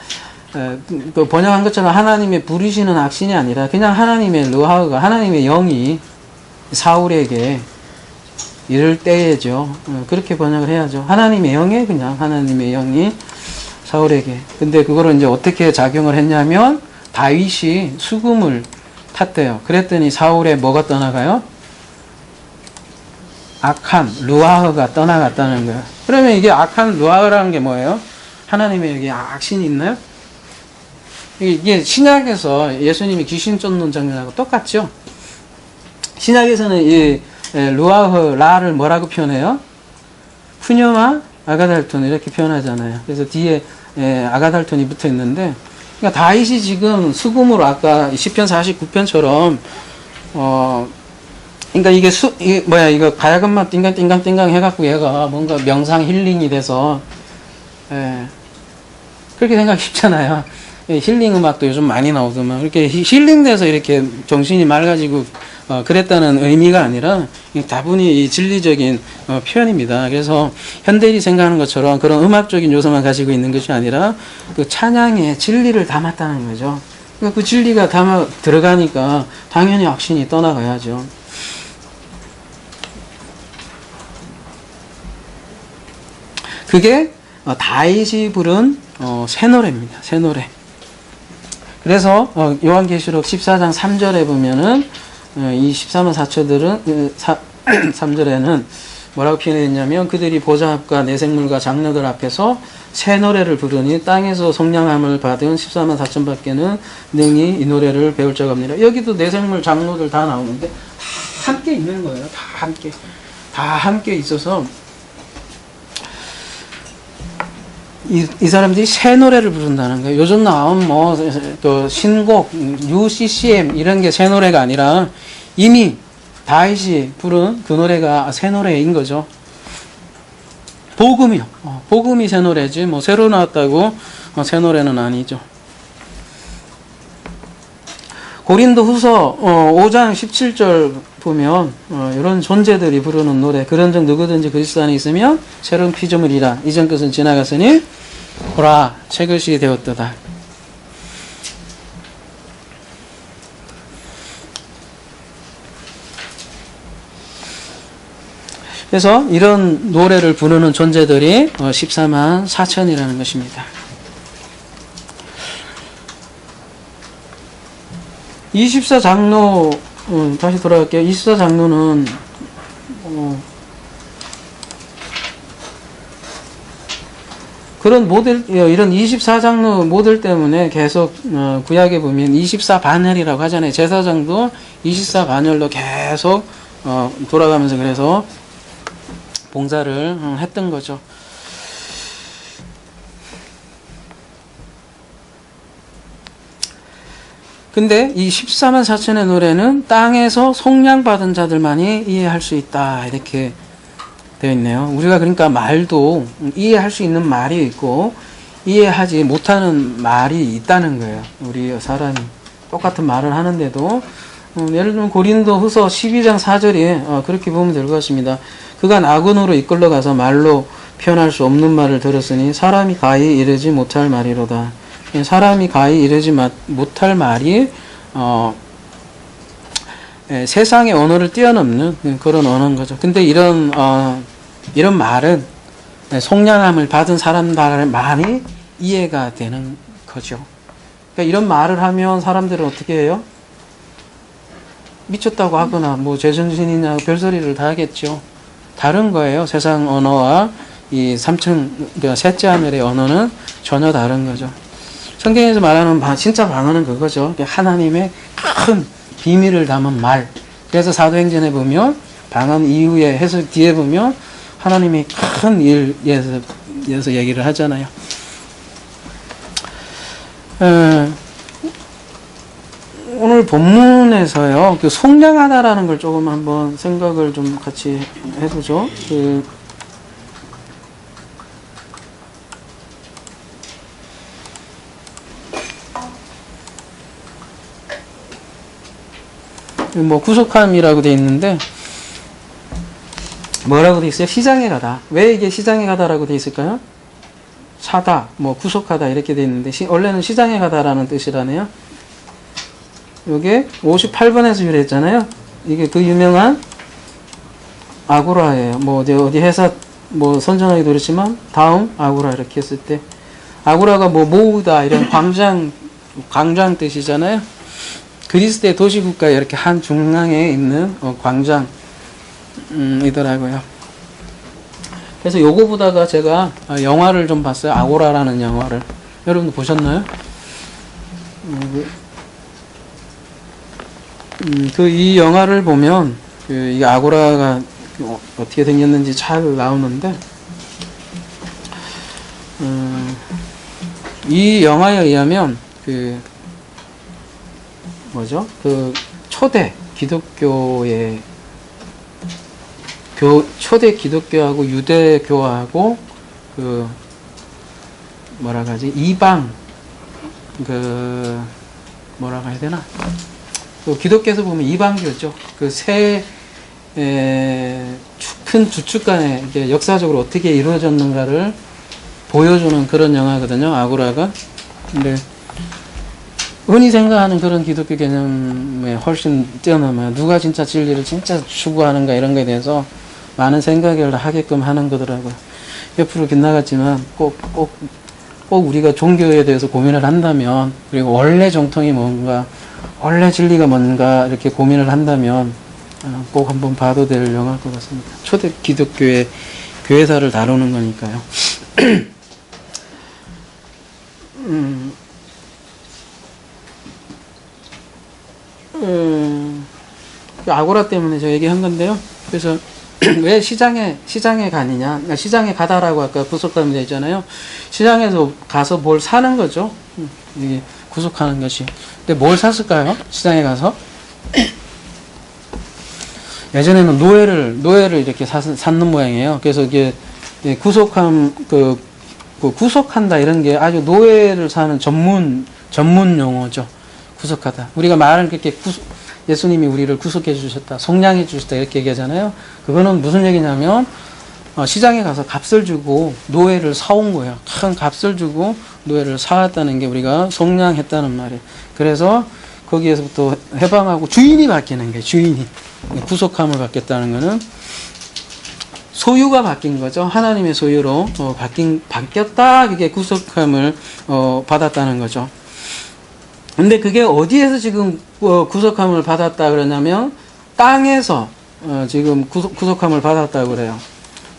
그 번역한 것처럼 하나님의 부르시는 악신이 아니라 그냥 하나님의 루아흐가 하나님의 영이 사울에게 이럴 때죠. 그렇게 번역을 해야죠. 하나님의 영에 그냥 하나님의 영이 사울에게. 근데 그거를 이제 어떻게 작용을 했냐면 다윗이 수금을 탔대요. 그랬더니 사울의 뭐가 떠나가요? 악한 루아흐가 떠나갔다는 거예요. 그러면 이게 악한 루아흐라는 게 뭐예요? 하나님의 여기 악신이 있나요? 이게 신약에서 예수님이 귀신 쫓는 장면하고 똑같죠? 신약에서는 이 루아흐, 라를 뭐라고 표현해요? 푸녀와 아가달톤 이렇게 표현하잖아요. 그래서 뒤에 아가달톤이 붙어 있는데, 그러니까 다윗이 지금 수금으로 아까 시편 49편처럼 그러니까 이거 가야금만 띵강띵강 해갖고 얘가 뭔가 명상 힐링이 돼서, 그렇게 생각이 쉽잖아요. 힐링 음악도 요즘 많이 나오더만, 이렇게 힐링돼서 이렇게 정신이 맑아지고 그랬다는 의미가 아니라 다분히 이 진리적인 표현입니다. 그래서 현대인이 생각하는 것처럼 그런 음악적인 요소만 가지고 있는 것이 아니라 그 찬양에 진리를 담았다는 거죠. 그러니까 그 진리가 담아 들어가니까 당연히 악신이 떠나가야죠. 그게 다윗이 부른 새 노래입니다. 새 노래. 그래서 요한계시록 14장 3절에 보면은 이 14만 사처들은 3절에는 뭐라고 표현했냐면 그들이 보좌 앞과 내생물과 장로들 앞에서 새 노래를 부르니 땅에서 속량함을 받은 14만 4천 밖에는 능히 이 노래를 배울 자가 없느니라. 여기도 내생물 장로들 다 나오는데 다 함께 있는 거예요. 다 함께 있어서 이 사람들이 새 노래를 부른다는 거예요. 요즘 나온 또 신곡, UCCM 이런 게 새 노래가 아니라 이미 다윗이 부른 그 노래가 새 노래인 거죠. 복음이요. 복음이 새 노래지 새로 나왔다고 새 노래는 아니죠. 고린도 후서 5장 17절 보면 이런 존재들이 부르는 노래 그런즉 누구든지 그리스도 안에 있으면 새로운 피조물이라 이전 것은 지나갔으니 보라 새 것이 되었도다. 그래서 이런 노래를 부르는 존재들이 14만 4천이라는 것입니다. 24장로 다시 돌아갈게요. 24장로는 그런 모델 이런 24장로 모델 때문에 계속 구약에 보면 24반열이라고 하잖아요. 제사장도 24반열로 계속 돌아가면서 그래서 봉사를 했던 거죠. 근데 이 14만 4천의 노래는 땅에서 속량받은 자들만이 이해할 수 있다 이렇게 되어 있네요. 우리가 그러니까 말도 이해할 수 있는 말이 있고 이해하지 못하는 말이 있다는 거예요. 우리 사람이 똑같은 말을 하는데도 예를 들면 고린도 후서 12장 4절에 그렇게 보면 될 것 같습니다. 그가 나군으로 이끌러 가서 말로 표현할 수 없는 말을 들었으니 사람이 가히 이르지 못할 말이로다. 사람이 가히 이르지 못할 말이 세상의 언어를 뛰어넘는 그런 언어인 거죠. 근데 이런 말은 속량함을 받은 사람들만이 이해가 되는 거죠. 그러니까 이런 말을 하면 사람들은 어떻게 해요? 미쳤다고 하거나 제정신이냐 별소리를 다 하겠죠. 다른 거예요. 세상 언어와 이 셋째 하늘의 언어는 전혀 다른 거죠. 성경에서 말하는 진짜 방언은 그거죠. 하나님의 큰 비밀을 담은 말. 그래서 사도행전에 보면 방언 이후에 해석 뒤에 보면 하나님이 큰 일에서 얘기를 하잖아요. 오늘 본문에서요, 속량하다라는 걸 조금 한번 생각을 좀 같이 해보죠. 구속함이라고 돼 있는데, 뭐라고 돼 있어요? 시장에 가다. 왜 이게 시장에 가다라고 돼 있을까요? 사다, 구속하다 이렇게 돼 있는데, 원래는 시장에 가다라는 뜻이라네요. 요게 58번에서 유래했잖아요. 이게 그 유명한 아고라예요. 어디 회사 선전하기도 그렇지만 다음 아고라 이렇게 했을 때 아고라가 모으다 이런 광장 뜻이잖아요. 그리스의 도시국가에 이렇게 한 중앙에 있는 광장이더라고요. 그래서 요거 보다가 제가 영화를 좀 봤어요. 아고라라는 영화를. 여러분도 보셨나요? 이 영화를 보면 이 아고라가 어떻게 생겼는지 잘 나오는데 이 영화에 의하면 초대 기독교의 초대 기독교하고 유대교하고 이방 뭐라고 해야 되나? 또 기독교에서 보면 이방교죠. 그 큰 주축 간에 이게 역사적으로 어떻게 이루어졌는가를 보여주는 그런 영화거든요. 아고라가. 근데 흔히 생각하는 그런 기독교 개념에 훨씬 뛰어넘어요. 누가 진짜 진리를 진짜 추구하는가 이런 거에 대해서 많은 생각을 하게끔 하는 거더라고요. 옆으로 빗나갔지만 꼭 우리가 종교에 대해서 고민을 한다면, 그리고 원래 정통이 뭔가, 원래 진리가 뭔가 이렇게 고민을 한다면 꼭 한번 봐도 될 영화일 것 같습니다. 초대 기독교의 교회사를 다루는 거니까요. 아고라 때문에 제가 얘기한 건데요. 그래서 왜 시장에 가느냐? 그러니까 시장에 가다라고 아까 구속하면 되어 있잖아요. 시장에서 가서 뭘 사는 거죠. 이게 구속하는 것이. 근데 뭘 샀을까요? 시장에 가서? 예전에는 노예를 이렇게 샀는 모양이에요. 그래서 이게 구속한다 이런 게 아주 노예를 사는 전문 용어죠. 구속하다. 우리가 말을 그렇게 예수님이 우리를 구속해 주셨다, 속량해 주셨다 이렇게 얘기하잖아요. 그거는 무슨 얘기냐면 시장에 가서 값을 주고 노예를 사온 거예요. 큰 값을 주고 노예를 사왔다는 게 우리가 속량했다는 말이에요. 그래서 거기에서부터 해방하고 주인이 바뀌는 거예요. 주인이. 구속함을 받겠다는 거는 소유가 바뀐 거죠. 하나님의 소유로 바뀌었다. 그게 구속함을 받았다는 거죠. 근데 그게 어디에서 지금 구속함을 받았다 그러냐면 땅에서 지금 구속함을 받았다고 그래요.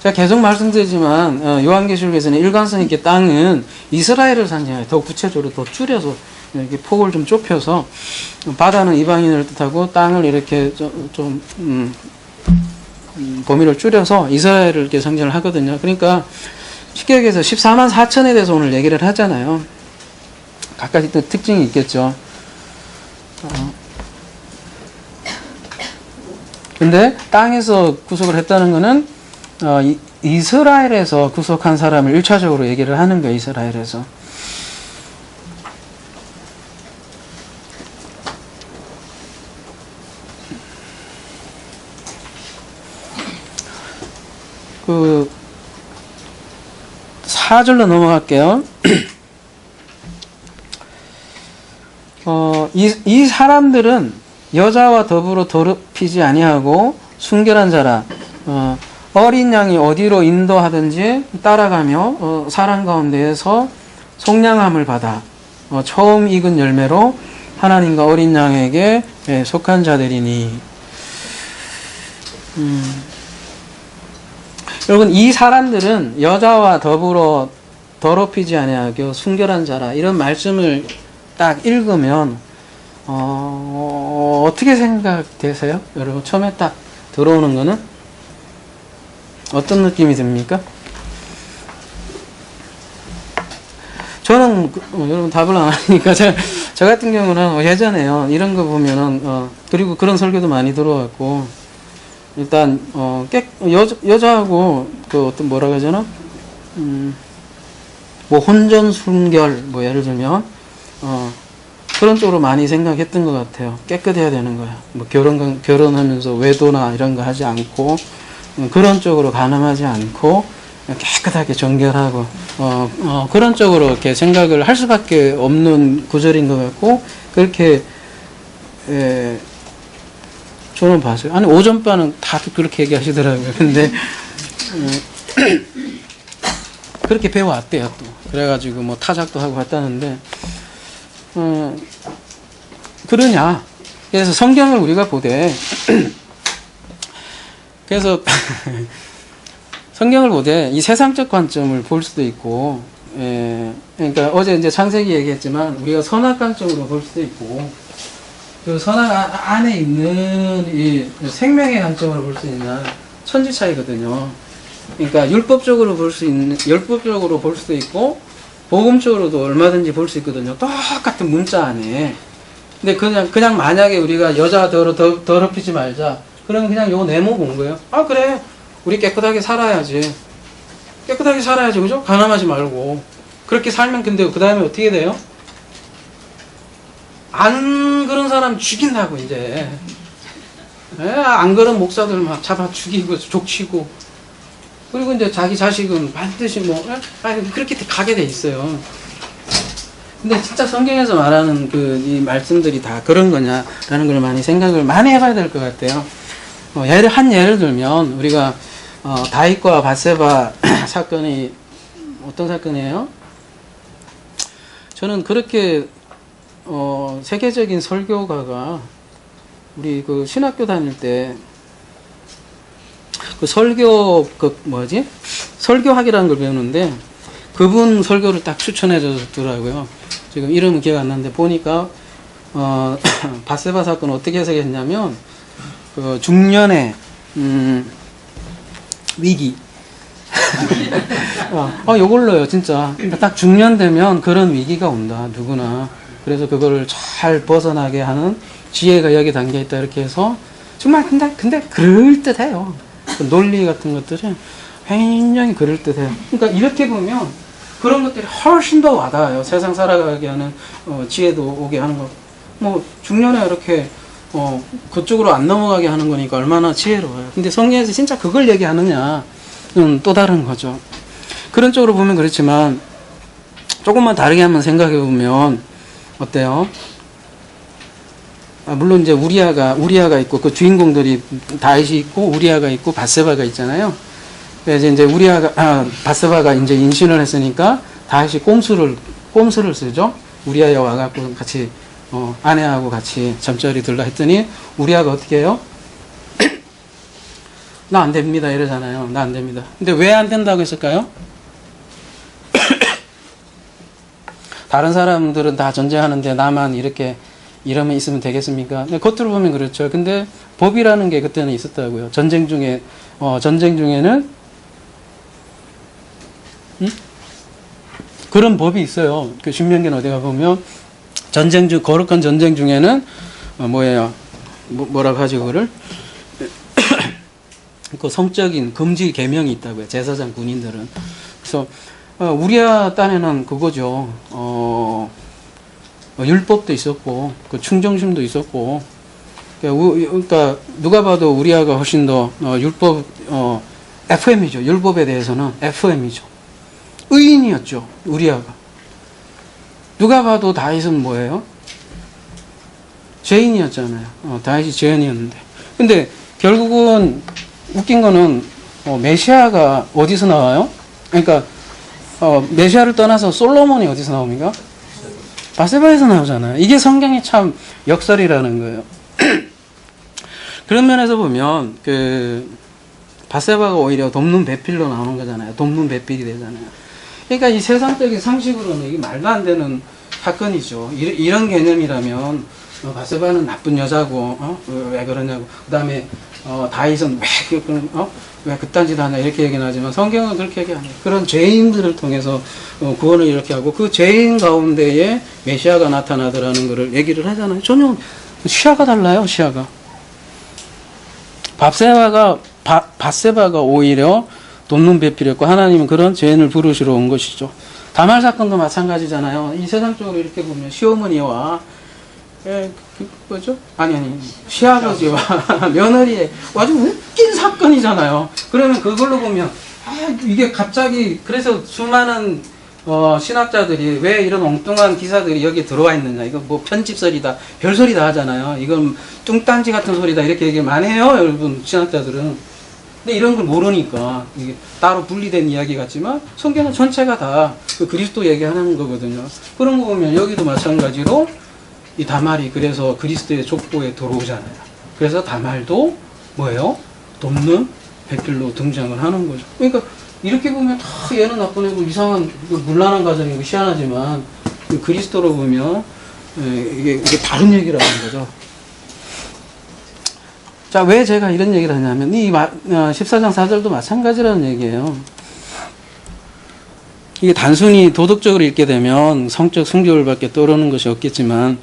제가 계속 말씀드리지만 요한계시록에서는 일관성 있게 땅은 이스라엘을 상징해요. 더 구체적으로 더 줄여서 이렇게 폭을 좀 좁혀서 바다는 이방인을 뜻하고 땅을 이렇게 좀 범위를 줄여서 이스라엘을 이렇게 상징을 하거든요. 그러니까 쉽게 얘기해서 14만 4천에 대해서 오늘 얘기를 하잖아요. 각각 특징이 있겠죠. 근데 땅에서 구속을 했다는 거는 이스라엘에서 구속한 사람을 1차적으로 얘기를 하는 거예요. 이스라엘에서. 그 4절로 넘어갈게요. 이 사람들은 여자와 더불어 더럽히지 아니하고 순결한 자라. 어린 양이 어디로 인도하든지 따라가며 사람 가운데에서 속량함을 받아 처음 익은 열매로 하나님과 어린 양에게 속한 자들이니. 여러분, 이 사람들은 여자와 더불어 더럽히지 아니하고 순결한 자라, 이런 말씀을 딱 읽으면 어떻게 생각되세요? 여러분, 처음에 딱 들어오는 거는 어떤 느낌이 듭니까? 저는 여러분 답을 안 하니까 저 같은 경우는 예전에요, 이런 거 보면은 그리고 그런 설교도 많이 들어왔고, 일단 여자하고 그 어떤 뭐라 그러잖아, 뭐 혼전순결, 뭐 예를 들면 그런 쪽으로 많이 생각했던 것 같아요. 깨끗해야 되는 거야. 뭐 결혼하면서 외도나 이런 거 하지 않고, 그런 쪽으로 가늠하지 않고 깨끗하게 정결하고 그런 쪽으로 이렇게 생각을 할 수밖에 없는 구절인 것 같고, 그렇게 저는 봤어요. 아니, 오전반은 다 그렇게 얘기하시더라고요. 근데 그렇게 배워왔대요. 또 그래가지고 뭐 타작도 하고 왔다는데, 그러냐. 그래서 성경을 우리가 보되 그래서 성경을 보되 이 세상적 관점을 볼 수도 있고, 그러니까 어제 이제 창세기 얘기했지만 우리가 선악 관점으로 볼 수도 있고, 그 선악 안에 있는 이 생명의 관점으로 볼 수 있는 천지 차이거든요. 그러니까 율법적으로 볼 수도 있고, 복음적으로도 얼마든지 볼 수 있거든요. 똑같은 문자 안에. 근데 그냥 만약에 우리가 여자 더럽히지 말자, 그러면 그냥 요 네모 본 거예요. 아, 그래, 우리 깨끗하게 살아야지, 그죠? 가늠하지 말고. 그렇게 살면, 근데 그 다음에 어떻게 돼요? 안 그런 사람 죽인다고 이제. 안 그런 목사들 막 잡아 죽이고 족치고, 그리고 이제 자기 자식은 반드시 뭐 그렇게 가게 돼 있어요. 근데 진짜 성경에서 말하는 이 말씀들이 다 그런 거냐라는 걸 생각을 많이 해봐야 될 것 같아요. 예를 들면 우리가 다윗과 밧세바 사건이 어떤 사건이에요? 저는 그렇게 세계적인 설교가가 우리 신학교 다닐 때 설교학이라는 걸 배우는데 그분 설교를 딱 추천해 줬더라고요. 지금 이름은 기억 안 나는데 보니까 밧세바 사건 어떻게 해석했냐면 중년의 위기. 요걸로요, 진짜. 그러니까 딱 중년 되면 그런 위기가 온다, 누구나. 그래서 그거를 잘 벗어나게 하는 지혜가 여기 담겨 있다, 이렇게 해서. 정말, 근데 그럴듯해요. 논리 같은 것들이 굉장히 그럴듯해요. 그러니까 이렇게 보면 그런 것들이 훨씬 더 와닿아요. 세상 살아가게 하는, 지혜도 오게 하는 거. 뭐, 중년에 이렇게, 그쪽으로 안 넘어가게 하는 거니까 얼마나 지혜로워요. 근데 성경에서 진짜 그걸 얘기하느냐는 또 다른 거죠. 그런 쪽으로 보면 그렇지만 조금만 다르게 한번 생각해 보면 어때요? 물론 이제 우리아가 있고 그 주인공들이 다윗이 있고 우리아가 있고 밧세바가 있잖아요. 그래서 이제 밧세바가 이제 임신을 했으니까 다윗이 꼼수를 쓰죠. 우리아에 와갖고 같이 아내하고 같이 잠자리 들라 했더니 우리아가 어떻게 해요? 나 안 됩니다 이러잖아요. 나 안 됩니다. 근데 왜 안 된다고 했을까요? 다른 사람들은 다 전쟁하는데 나만 이러면 있으면 되겠습니까? 겉으로 보면 그렇죠. 근데 법이라는 게 그때는 있었다고요. 전쟁 중에는 그런 법이 있어요. 그 신명기는 어디 가보면 거룩한 전쟁 중에는 뭐라고 하지 그거를? 그 성적인 금지 계명이 있다고요. 제사장 군인들은. 그래서 우리아 딴에는 그거죠. 율법도 있었고 그 충정심도 있었고. 그러니까 누가 봐도 우리아가 훨씬 더 율법 FM이죠. 율법에 대해서는 FM이죠. 의인이었죠. 우리아가. 누가 봐도 다윗은 뭐예요? 죄인이었잖아요. 다윗이 죄인이었는데. 근데 결국은 웃긴 거는 메시아가 어디서 나와요? 그러니까 메시아를 떠나서 솔로몬이 어디서 나옵니까? 밧세바에서 나오잖아요. 이게 성경의 참 역설이라는 거예요. 그런 면에서 보면 밧세바가 오히려 돕는 배필로 나오는 거잖아요. 돕는 배필이 되잖아요. 그러니까 이 세상적인 상식으로는 이게 말도 안 되는 사건이죠. 이런 개념이라면 밧세바는 나쁜 여자고 왜 그러냐고. 그다음에 다윗은 왜 그딴 짓 하냐 이렇게 얘기는 하지만 성경은 그렇게 얘기 안 해요. 그런 죄인들을 통해서 구원을 이렇게 하고 그 죄인 가운데에 메시아가 나타나더라는 것을 얘기를 하잖아요. 전혀 시야가 달라요. 시야가. 밧세바가 오히려 돕는 배필이었고 하나님은 그런 죄인을 부르시러 온 것이죠. 다말 사건도 마찬가지잖아요. 이 세상적으로 이렇게 보면 시어머니와 시아버지와 며느리의 아주 웃긴 사건이잖아요. 그러면 그걸로 보면 이게 갑자기 그래서 수많은 신학자들이 왜 이런 엉뚱한 기사들이 여기 들어와 있느냐. 이거 뭐 편집설이다, 별소리다 하잖아요. 이건 뚱딴지 같은 소리다 이렇게 얘기를 많이 해요, 여러분 신학자들은. 근데 이런 걸 모르니까 이게 따로 분리된 이야기 같지만 성경은 전체가 다 그 그리스도 얘기하는 거거든요. 그런 거 보면 여기도 마찬가지로 이 다말이 그래서 그리스도의 족보에 들어오잖아요. 그래서 다말도 뭐예요? 돕는 배필로 등장을 하는 거죠. 그러니까 이렇게 보면 다 얘는 나쁜 애고 이상한 문란한 가정이고 희한하지만 그리스도로 보면 이게 다른 얘기라는 거죠. 자, 왜 제가 이런 얘기를 하냐면 이 14장 4절도 마찬가지라는 얘기예요. 이게 단순히 도덕적으로 읽게 되면 성적 순결밖에 떠오르는 것이 없겠지만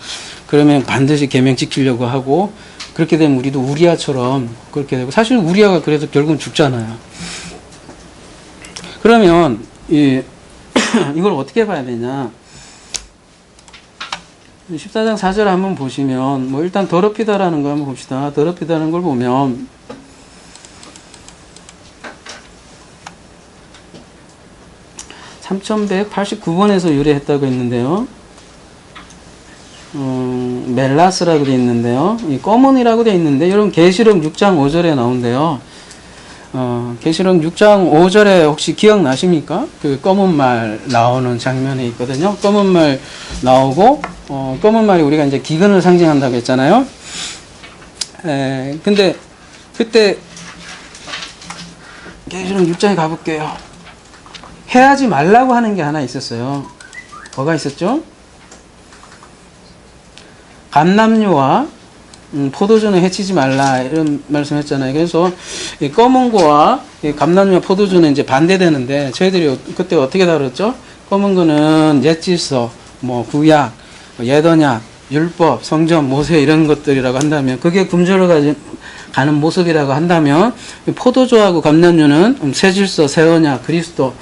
그러면 반드시 계명 지키려고 하고 그렇게 되면 우리도 우리아처럼 그렇게 되고 사실 우리아가 그래서 결국은 죽잖아요. 그러면 이걸 어떻게 봐야 되냐? 14장 4절 한번 보시면, 뭐 일단 더럽히다라는 거 한번 봅시다. 더럽히다는 걸 보면, 3189번에서 유래했다고 했는데요. 멜라스라고 되어 있는데요. 이 검은이라고 되어 있는데, 여러분 계시록 6장 5절에 나온대요. 계시록 6장 5절에 혹시 기억나십니까? 그 검은 말 나오는 장면이 있거든요. 검은 말 나오고, 검은 말이 우리가 이제 기근을 상징한다고 했잖아요. 근데 그때 계시록 6장에 가볼게요. 해하지 말라고 하는 게 하나 있었어요. 뭐가 있었죠? 감람류와 포도주는 해치지 말라 이런 말씀했잖아요. 그래서 이 검은 거와 이 감람류와 포도주는 이제 반대되는데 저희들이 그때 어떻게 다뤘죠? 검은 거는 옛 질서, 뭐 구약, 옛 언약, 율법, 성전, 모세 이런 것들이라고 한다면 그게 금주로 가는 모습이라고 한다면 포도주하고 감람류는 새 질서, 새 언약, 그리스도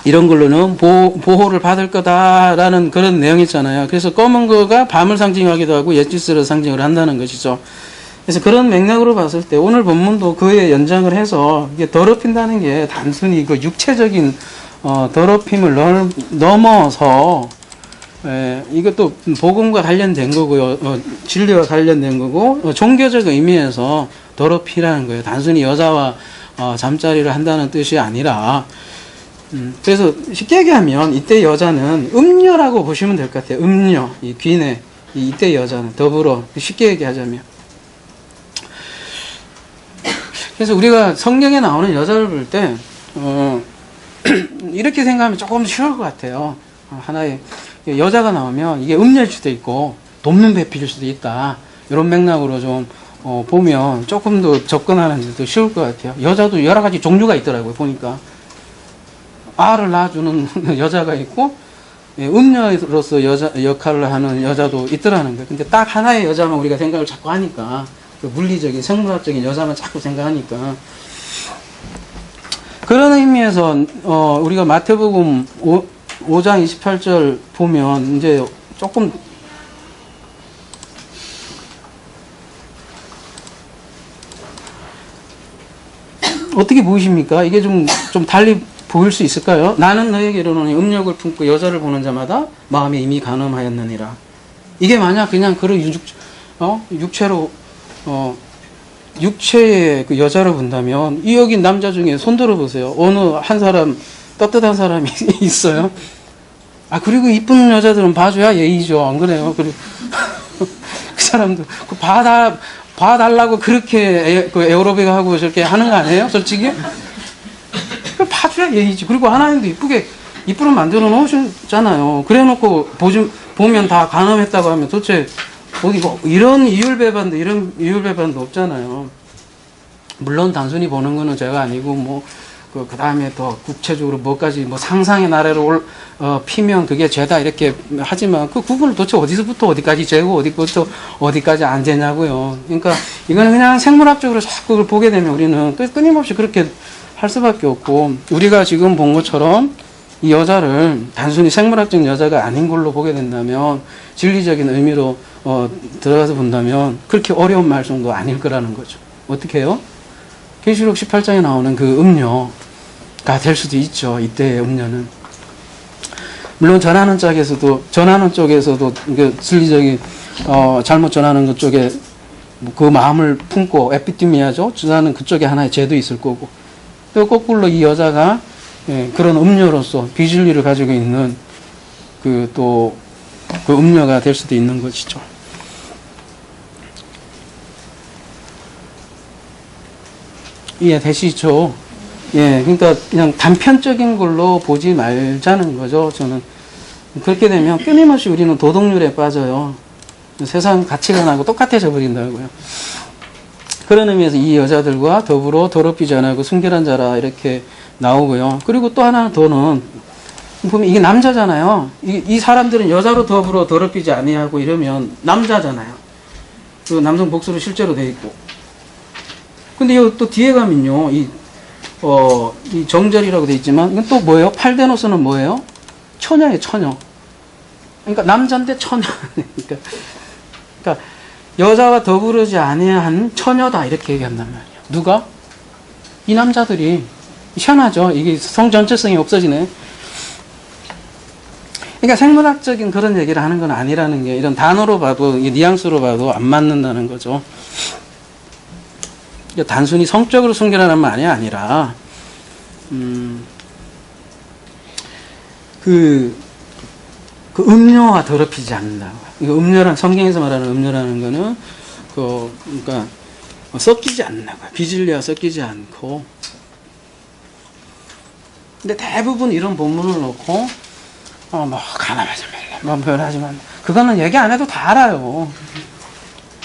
이런 걸로는 보호를 받을 거다라는 그런 내용이 있잖아요. 그래서 검은 거가 밤을 상징하기도 하고 옛질서를 상징을 한다는 것이죠. 그래서 그런 맥락으로 봤을 때 오늘 본문도 그에 연장을 해서 이게 더럽힌다는 게 단순히 그 육체적인 더럽힘을 넘어서 이것도 복음과 관련된 거고요. 진리와 관련된 거고 종교적 의미에서 더럽히라는 거예요. 단순히 여자와 잠자리를 한다는 뜻이 아니라 그래서 쉽게 얘기하면 이때 여자는 음녀라고 보시면 될 것 같아요. 음녀, 이 귀내, 이때 여자는 더불어 쉽게 얘기하자면. 그래서 우리가 성경에 나오는 여자를 볼 때 이렇게 생각하면 조금 쉬울 것 같아요. 하나의 여자가 나오면 이게 음녀일 수도 있고 돕는 배필일 수도 있다. 이런 맥락으로 좀 보면 조금 더 접근하는 데도 쉬울 것 같아요. 여자도 여러 가지 종류가 있더라고요. 보니까. 알을 낳아주는 여자가 있고 음녀로서 여자 역할을 하는 여자도 있더라는 거예요. 근데 딱 하나의 여자만 우리가 생각을 자꾸 하니까 그 물리적인 생물학적인 여자만 자꾸 생각하니까 그런 의미에서 우리가 마태복음 5장 28절 보면 이제 조금 어떻게 보이십니까? 이게 좀 달리 보일 수 있을까요? 나는 너에게 이르노니 음욕을 품고 여자를 보는 자마다 마음에 이미 간음하였느니라. 이게 만약 그냥 그런 육체로 육체의 그 여자를 본다면 이 여기 남자 중에 손 들어보세요. 어느 한 사람 떳떳한 사람이 있어요? 그리고 이쁜 여자들은 봐줘야 예의죠. 안 그래요? 그리고 그 사람도 봐달라고 그렇게 에어로빅 하고 저렇게 하는 거 아니에요? 솔직히? 봐줘야 예의지. 그리고 하나님도 이쁘게 만들어 놓으셨잖아요. 그래 놓고 보면 다 간음했다고 하면 도대체 어디 이런 이율배반도 없잖아요. 물론 단순히 보는 거는 제가 아니고 그 다음에 더 구체적으로 뭐까지 상상의 나래로 피면 그게 죄다 이렇게 하지만 그 구분을 도대체 어디서부터 어디까지 죄고 어디부터 어디까지 안 죄냐고요. 그러니까 이거는 그냥 생물학적으로 자꾸 그걸 보게 되면 우리는 끊임없이 그렇게 할 수밖에 없고 우리가 지금 본 것처럼 이 여자를 단순히 생물학적 여자가 아닌 걸로 보게 된다면 진리적인 의미로 들어가서 본다면 그렇게 어려운 말씀도 아닐 거라는 거죠. 어떻게 해요? 계시록 18장에 나오는 그 음녀가 될 수도 있죠. 이때의 음녀는. 물론 전하는 쪽에서도 그 진리적인 잘못 전하는 것 쪽에 그 마음을 품고 에피티미아죠. 전하는 그쪽에 하나의 죄도 있을 거고 또 거꾸로 이 여자가 그런 음녀로서 비진리를 가지고 있는 그 음녀가 될 수도 있는 것이죠. 되시죠? 그러니까 그냥 단편적인 걸로 보지 말자는 거죠. 저는 그렇게 되면 끊임없이 우리는 도덕률에 빠져요. 세상 가치관하고 똑같아져 버린다고요. 그런 의미에서 이 여자들과 더불어 더럽히지 않고 순결한 자라 이렇게 나오고요. 그리고 또 하나 더는 보면 이게 남자잖아요. 이 사람들은 여자로 더불어 더럽히지 아니하고 이러면 남자잖아요. 그 남성 복수로 실제로 돼 있고. 근데 여기 또 뒤에 가면요, 이 정절이라고 돼 있지만 이건 또 뭐예요? 팔데노스는 뭐예요? 처녀예요, 처녀. 그러니까 남자인데 처녀. 그러니까 여자와 더불어지 아니한 처녀다 이렇게 얘기한단 말이에요. 누가? 이 남자들이. 희한하죠. 이게 성 전체성이 없어지네. 그러니까 생물학적인 그런 얘기를 하는 건 아니라는 게 이런 단어로 봐도 뉘앙스로 봐도 안 맞는다는 거죠. 단순히 성적으로 순결하는 말이 아니라 그 음료와 더럽히지 않는다고. 이거 음료란 성경에서 말하는 음료라는 거는 그러니까 섞이지 않는다고. 비질리와 섞이지 않고. 근데 대부분 이런 본문을 놓고 뭐 가늠하지 말라, 뭐 변하지만 그거는 얘기 안 해도 다 알아요.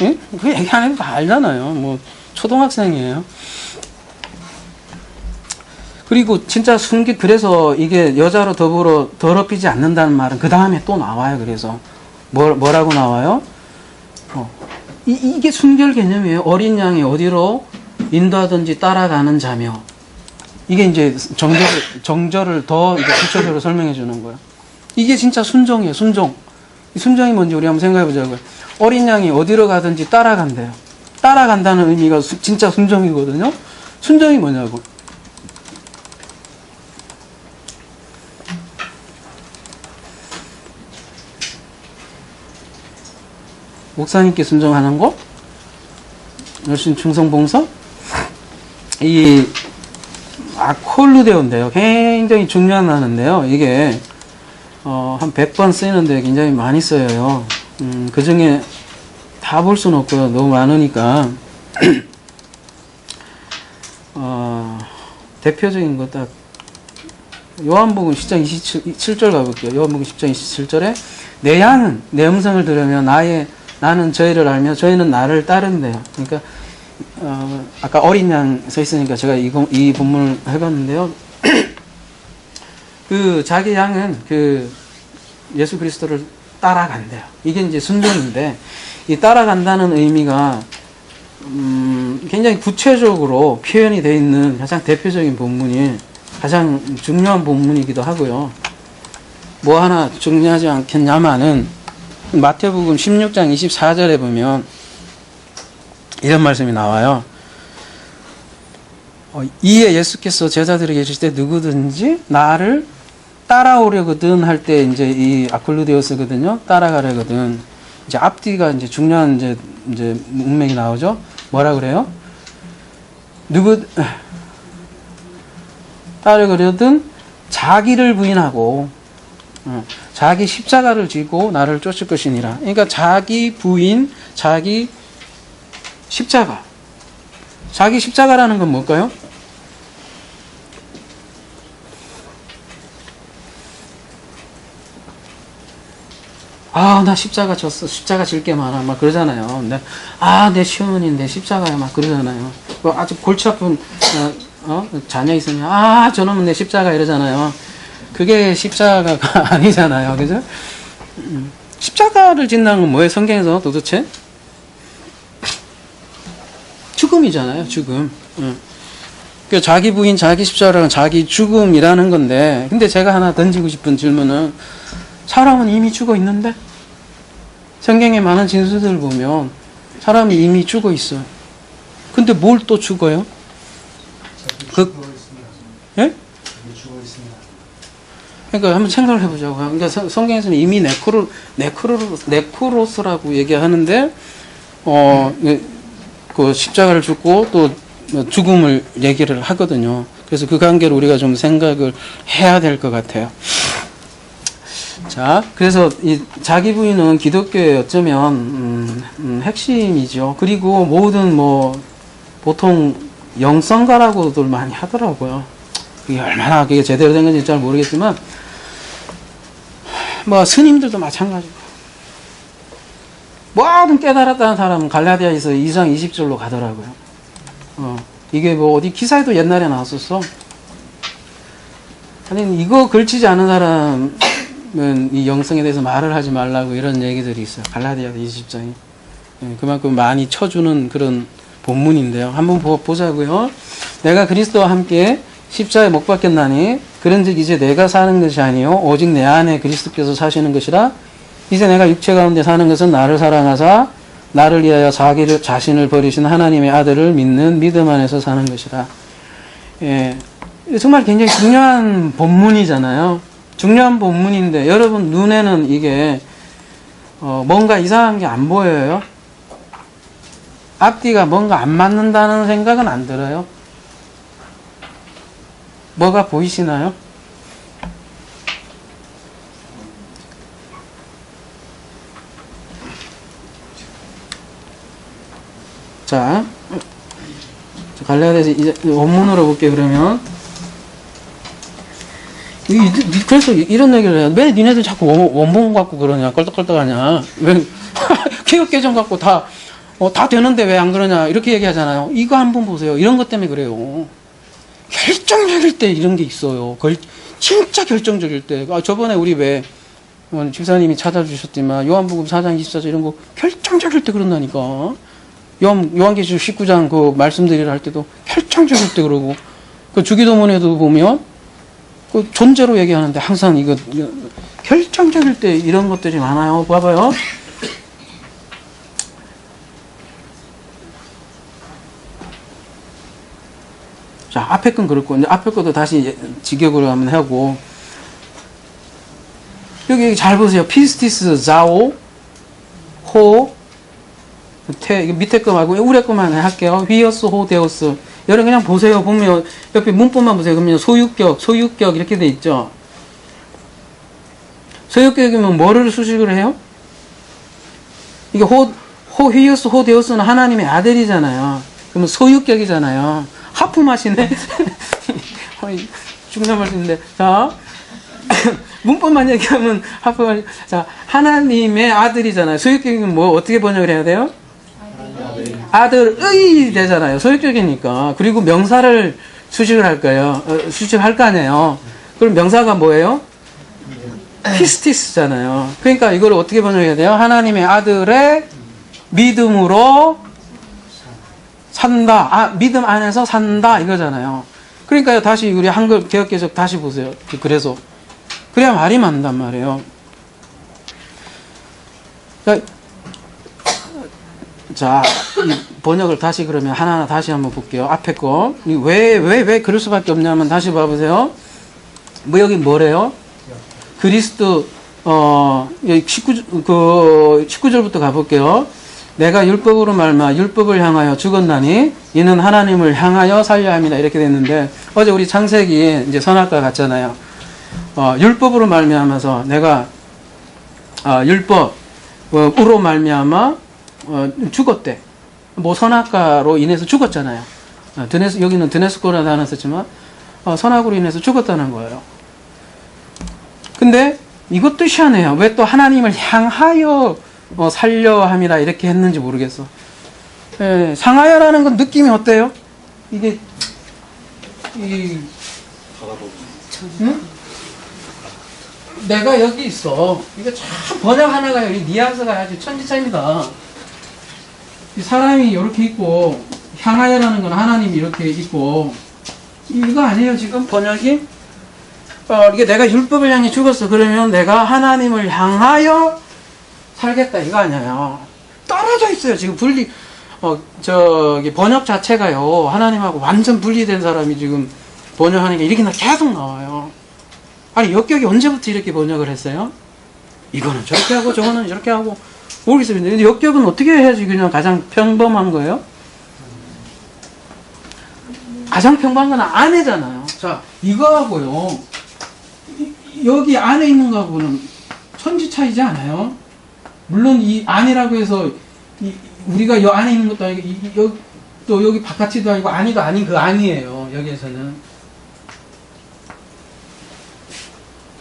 응? 그 얘기 안 해도 다 알잖아요. 뭐 초등학생이에요. 그리고 진짜 그래서 이게 여자로 더불어 더럽히지 않는다는 말은 그 다음에 또 나와요. 그래서 뭐라고 나와요? 이게 순결 개념이에요. 어린 양이 어디로 인도하든지 따라가는 자며. 이게 이제 정절을 더 이제 구체적으로 설명해 주는 거예요. 이게 진짜 순종이에요. 순종. 순종이 뭔지 우리 한번 생각해 보자고요. 어린 양이 어디로 가든지 따라간대요. 따라간다는 의미가 진짜 순종이거든요. 순종이 뭐냐고. 목사님께 순종하는 거? 열심 충성봉사? 이 아콜루데오인데요. 굉장히 중요한 단어인데요. 이게 한 100번 쓰이는데 굉장히 많이 써요. 그 중에 다 볼 수는 없고요. 너무 많으니까. 대표적인 거 딱 요한복음 10장 27절 가볼게요. 요한복음 10장 27절에 내 양은 내 음성을 들으며 나는 저희를 알며 저희는 나를 따른대요. 그러니까 아까 어린 양 서 있으니까 제가 이 본문을 해봤는데요. 그 자기 양은 그 예수 그리스도를 따라간대요. 이게 이제 순종인데 이 따라간다는 의미가 굉장히 구체적으로 표현이 되어 있는 가장 대표적인 본문이 가장 중요한 본문이기도 하고요. 뭐 하나 중요하지 않겠냐마는 마태복음 16장 24절에 보면 이런 말씀이 나와요. 이에 예수께서 제자들에게 이르실 때 누구든지 나를 따라오려거든 할 때 이제 이 아콜루데오스거든요. 따라가려거든. 이제 앞뒤가 이제 중요한 이제 문맥이 나오죠. 뭐라 그래요? 따르거든 자기를 부인하고 자기 십자가를 지고 나를 쫓을 것이니라. 그러니까 자기 부인, 자기 십자가. 자기 십자가라는 건 뭘까요? 나 십자가 졌어. 십자가 질 게 많아. 막 그러잖아요. 내 시어머니 내 십자가야. 막 그러잖아요. 뭐 아주 골치 아픈, 자녀 있으면, 저놈은 내 십자가 이러잖아요. 그게 십자가가 아니잖아요. 그죠? 십자가를 진다는 건 뭐예요? 성경에서 도대체? 죽음이잖아요. 죽음. 그 자기 부인, 자기 십자가는 자기 죽음이라는 건데, 근데 제가 하나 던지고 싶은 질문은, 사람은 이미 죽어 있는데? 성경의 많은 진술들을 보면 사람이 이미 죽어 있어요. 근데 뭘 또 죽어요? 예? 그러니까 한번 생각을 해보자고. 그러니까 성경에서는 이미 네크로스라고 얘기하는데, 그 십자가를 죽고 또 죽음을 얘기를 하거든요. 그래서 그 관계를 우리가 좀 생각을 해야 될 것 같아요. 자, 그래서 이 자기 부인은 기독교의 어쩌면 핵심이죠. 그리고 모든 보통 영성가라고들 많이 하더라고요. 그게 얼마나 그게 제대로 된 건지 잘 모르겠지만 스님들도 마찬가지고 뭐든 깨달았다는 사람은 갈라디아에서 2장 20절로 가더라고요. 이게 어디 기사에도 옛날에 나왔었어. 아니 이거 걸치지 않은 사람은 이 영성에 대해서 말을 하지 말라고 이런 얘기들이 있어요. 갈라디아 20장이. 그만큼 많이 쳐주는 그런 본문인데요. 한번 보자고요. 내가 그리스도와 함께 십자가에 못 박혔나니 그런즉 이제 내가 사는 것이 아니요 오직 내 안에 그리스도께서 사시는 것이라 이제 내가 육체 가운데 사는 것은 나를 사랑하사 나를 위하여 자신을 버리신 하나님의 아들을 믿는 믿음 안에서 사는 것이라. 예, 정말 굉장히 중요한 본문이잖아요. 중요한 본문인데 여러분 눈에는 이게 뭔가 이상한 게 안 보여요? 앞뒤가 뭔가 안 맞는다는 생각은 안 들어요? 뭐가 보이시나요? 자, 갈라디아서 이제 원문으로 볼게요. 그러면 그래서 이런 얘기를 해요. 왜 니네들 자꾸 원본 갖고 그러냐, 껄떡껄떡하냐, 왜 개혁개정 갖고 다 되는데 왜 안 그러냐 이렇게 얘기하잖아요. 이거 한번 보세요. 이런 것 때문에 그래요. 결정적일 때 이런 게 있어요. 진짜 결정적일 때. 저번에 우리 왜 집사님이 찾아주셨지만 요한복음 4장 24절 이런 거 결정적일 때 그런다니까. 요한계시록 19장 그 말씀드리려 할 때도 결정적일 때 그러고, 그 주기도문에도 보면 그 존재로 얘기하는데 항상 이거 결정적일 때 이런 것들이 많아요. 봐봐요. 자, 앞에 건 그렇고, 이제 앞에 것도 다시 직역으로 한번 하고, 여기 잘 보세요. 피스티스, 자오, 호, 밑에 거 말고 위에 거만 할게요. 휘어스, 호, 데오스. 여러분 그냥 보세요. 보면 옆에 문법만 보세요. 그러면 소유격 이렇게 돼 있죠. 소유격이면 뭐를 수식을 해요? 이게 휘어스, 호, 데오스는 하나님의 아들이잖아요. 그러면 소유격이잖아요. 하품하시네. 중요한 말씀인데, 자, 문법만 얘기하면 하품하시. 자, 하나님의 아들이잖아요. 소유격이면 뭐 어떻게 번역을 해야 돼요? 아들의 되잖아요. 소유격이니까. 그리고 명사를 수식을 할까요? 수식할 거 아니에요. 그럼 명사가 뭐예요? 피스티스잖아요. 그러니까 이걸 어떻게 번역해야 돼요? 하나님의 아들의 믿음으로 산다. 믿음 안에서 산다. 이거잖아요. 그러니까요. 다시 우리 한글 개역개적 다시 보세요. 그래서. 그래야 말이 맞는단 말이에요. 자, 이 번역을 다시 그러면 하나하나 다시 한번 볼게요. 앞에 거. 왜 그럴 수밖에 없냐면 다시 봐보세요. 뭐 여기 뭐래요? 그리스도, 19절부터 가볼게요. 내가 율법으로 말미암아 율법을 향하여 죽었나니 이는 하나님을 향하여 살려야 합니다. 이렇게 됐는데 어제 우리 창세기 이제 선악과 같잖아요. 율법으로 말미암아서 내가 율법으로 말미암아 죽었대. 뭐 선악과로 인해서 죽었잖아요. 여기는 드네스코라는 단어 썼지만 선악으로 인해서 죽었다는 거예요. 근데 이것도 희한해요. 왜 또 하나님을 향하여 살려 함이라 이렇게 했는지 모르겠어. 상하여라는 건 느낌이 어때요? 이게 응? 내가 여기 있어. 이게 참 번역 하나가 여기 뉘앙스가 아주 천지차입니다. 이 사람이 이렇게 있고 향하여라는 건 하나님이 이렇게 있고 이거 아니에요 지금 번역이? 이게 내가 율법을 향해 죽었어. 그러면 내가 하나님을 향하여 살겠다 이거 아니에요. 떨어져 있어요 지금 번역 자체가요 하나님하고 완전 분리된 사람이 지금 번역하니까 이렇게 계속 나와요. 아니 역격이 언제부터 이렇게 번역을 했어요? 이거는 저렇게 하고 저거는 저렇게 하고 모르겠어요. 근데 역격은 어떻게 해야지 그냥 가장 평범한 거예요? 가장 평범한 건 안에잖아요. 자, 이거하고요 여기 안에 있는 거하고는 천지 차이지 않아요? 물론 이 안이라고 해서 우리가 이 안에 있는 것도 아니고 또 여기 바깥이도 아니고 안이도 아닌 그 안이에요. 여기에서는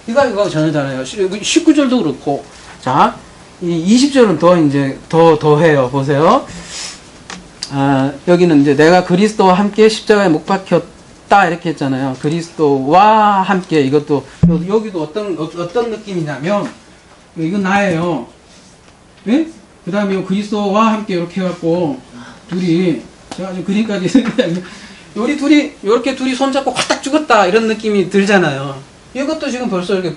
이거 전혀 다르요. 19절도 그렇고 자, 이 20절은 더 해요. 보세요. 여기는 이제 내가 그리스도와 함께 십자가에 못 박혔다 이렇게 했잖아요. 그리스도와 함께 이것도 여기도 어떤 느낌이냐면 이건 나예요. 예? 그 다음에 그리스도와 함께 이렇게 해갖고 둘이 제가 지금 그림까지 우리 둘이 이렇게 둘이 손잡고 확딱 죽었다 이런 느낌이 들잖아요. 이것도 지금 벌써 이렇게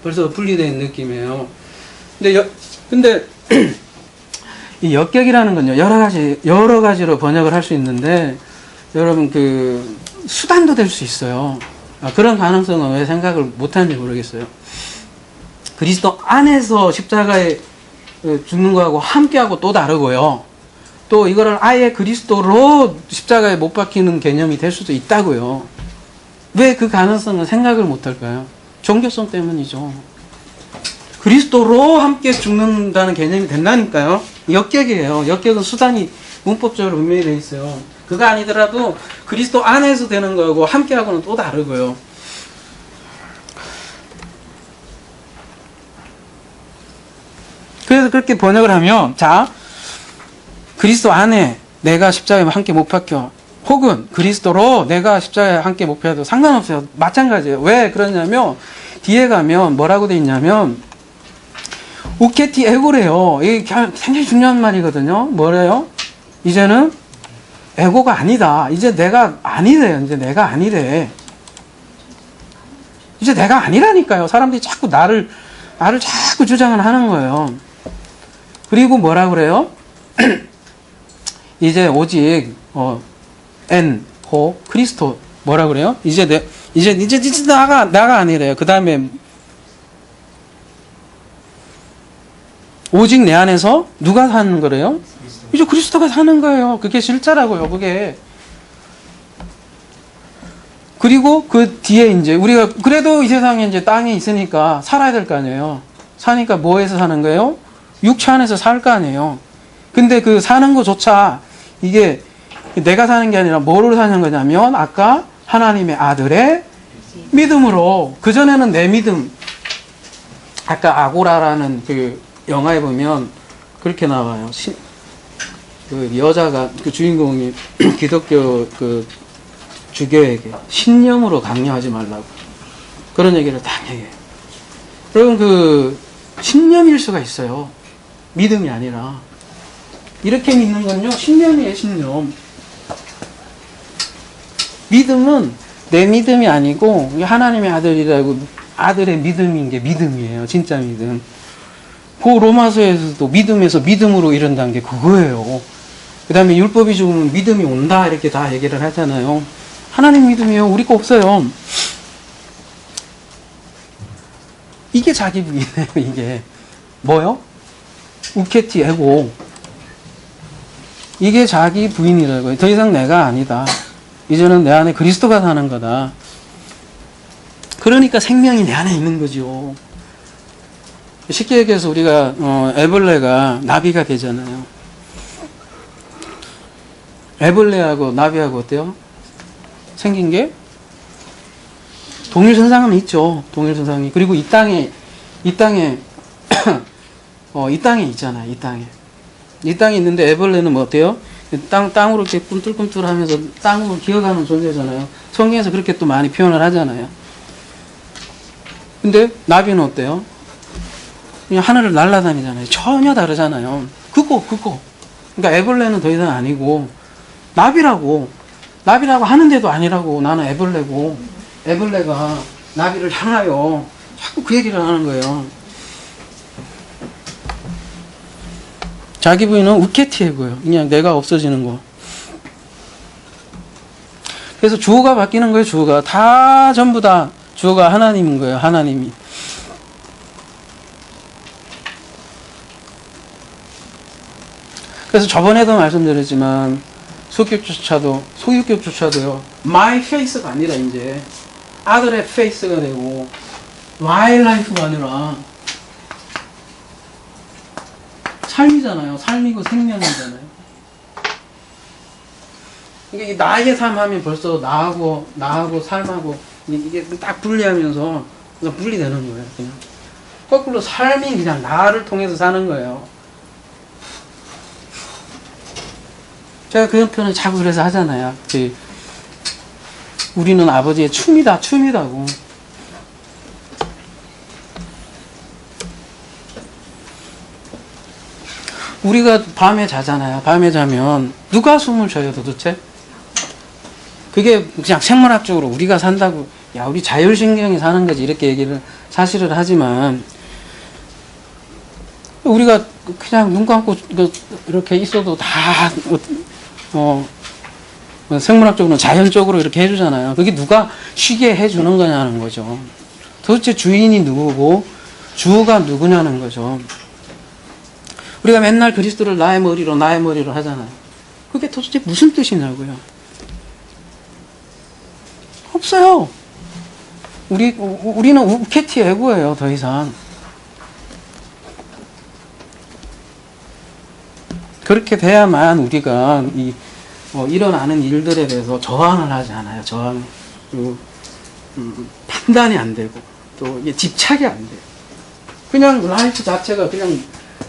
벌써 분리된 느낌이에요. 근데 이 역격이라는 건요, 여러 가지로 번역을 할 수 있는데, 여러분, 수단도 될 수 있어요. 그런 가능성은 왜 생각을 못하는지 모르겠어요. 그리스도 안에서 십자가에 죽는 거하고 함께하고 또 다르고요. 또 이거를 아예 그리스도로 십자가에 못 박히는 개념이 될 수도 있다고요. 왜 그 가능성은 생각을 못할까요? 종교성 때문이죠. 그리스도로 함께 죽는다는 개념이 된다니까요. 역격이에요. 역격은 수단이 문법적으로 분명히 되어 있어요. 그거 아니더라도 그리스도 안에서 되는 거고 함께하고는 또 다르고요. 그래서 그렇게 번역을 하면, 자, 그리스도 안에 내가 십자가에 함께 못 박혀, 혹은 그리스도로 내가 십자가에 함께 못 박혀도 상관없어요. 마찬가지예요. 왜 그러냐면 뒤에 가면 뭐라고 돼 있냐면 우케티 에고래요. 이게 굉장히 중요한 말이거든요. 뭐래요? 이제는 에고가 아니다. 이제 내가 아니래요. 이제 내가 아니래. 이제 내가 아니라니까요. 사람들이 자꾸 나를 자꾸 주장을 하는 거예요. 그리고 뭐라 그래요? 이제 오직 그리스도 뭐라 그래요? 이제 나가 아니래요. 그 다음에 오직 내 안에서 누가 사는 거래요? 이제 그리스도가 사는 거예요. 그게 실자라고요. 그게. 그리고 그 뒤에 이제 우리가 그래도 이 세상에 이제 땅에 있으니까 살아야 될 거 아니에요. 사니까 뭐에서 사는 거예요? 육체 안에서 살 거 아니에요. 근데 그 사는 거조차 이게 내가 사는 게 아니라 뭐로 사는 거냐면 아까 하나님의 아들의 믿음으로. 그전에는 내 믿음. 아까 아고라라는 그 영화에 보면 그렇게 나와요. 그 여자가 그 주인공이 기독교 그 주교에게 신념으로 강요하지 말라고 그런 얘기를 딱 얘기해요. 여러분 그 신념일 수가 있어요. 믿음이 아니라. 이렇게 믿는 건요 신념이에요. 신념. 믿음은 내 믿음이 아니고 하나님의 아들이라고 아들의 믿음인 게 믿음이에요. 진짜 믿음. 그 로마서에서도 믿음에서 믿음으로 이른다는 게 그거예요. 그 다음에 율법이 죽으면 믿음이 온다 이렇게 다 얘기를 하잖아요. 하나님 믿음이요. 우리 거 없어요. 이게 자기 부인이에요. 이게 뭐요? 우케티 에고. 이게 자기 부인이라고요. 더 이상 내가 아니다. 이제는 내 안에 그리스도가 사는 거다. 그러니까 생명이 내 안에 있는 거죠. 쉽게 얘기해서 우리가 애벌레가 나비가 되잖아요. 애벌레하고 나비하고 어때요? 생긴 게 동일선상은 있죠. 동일선상이. 그리고 이 땅에 이 땅에 있잖아요. 이 땅에 있는데 애벌레는 뭐 어때요? 땅으로 이렇게 꿈틀꿈틀하면서 땅으로 기어가는 존재잖아요. 성경에서 그렇게 또 많이 표현을 하잖아요. 근데 나비는 어때요? 그냥 하늘을 날아다니잖아요. 전혀 다르잖아요. 그거. 그러니까 애벌레는 더 이상 아니고 나비라고 하는데도 아니라고. 나는 애벌레고 애벌레가 나비를 향하여 자꾸 그 얘기를 하는 거예요. 자기 부인은 우케티에고요. 그냥 내가 없어지는 거. 그래서 주어가 바뀌는 거예요. 주어가 다 전부 다 주어가 하나님인 거예요. 하나님이. 그래서 저번에도 말씀드렸지만 소유격조차도요. my face가 아니라 이제 아들의 face가 되고 my life가 아니라 삶이잖아요. 삶이고 생명이잖아요. 이게 나의 삶 하면 벌써 나하고 삶하고 이게 딱 분리하면서 그냥 분리되는 거예요. 그냥 거꾸로 삶이 그냥 나를 통해서 사는 거예요. 제가 그 표현을 자꾸 그래서 하잖아요. 우리는 아버지의 춤이다고. 우리가 밤에 자잖아요. 밤에 자면 누가 숨을 쉬어요 도대체? 그게 그냥 생물학적으로 우리가 산다고 야 우리 자율신경이 사는 거지 이렇게 얘기를 사실을 하지만 우리가 그냥 눈 감고 이렇게 있어도 다 생물학적으로 자연적으로 이렇게 해주잖아요. 그게 누가 쉬게 해주는 거냐는 거죠. 도대체 주인이 누구고 주가 누구냐는 거죠. 우리가 맨날 그리스도를 나의 머리로 하잖아요. 그게 도대체 무슨 뜻이냐고요. 없어요. 우리는 우케티 에고예요, 더 이상. 그렇게 돼야만 우리가 일어나는 일들에 대해서 저항을 하지 않아요. 저항. 그리고 판단이 안 되고 또 이게 집착이 안 돼요. 그냥 라이프 자체가 그냥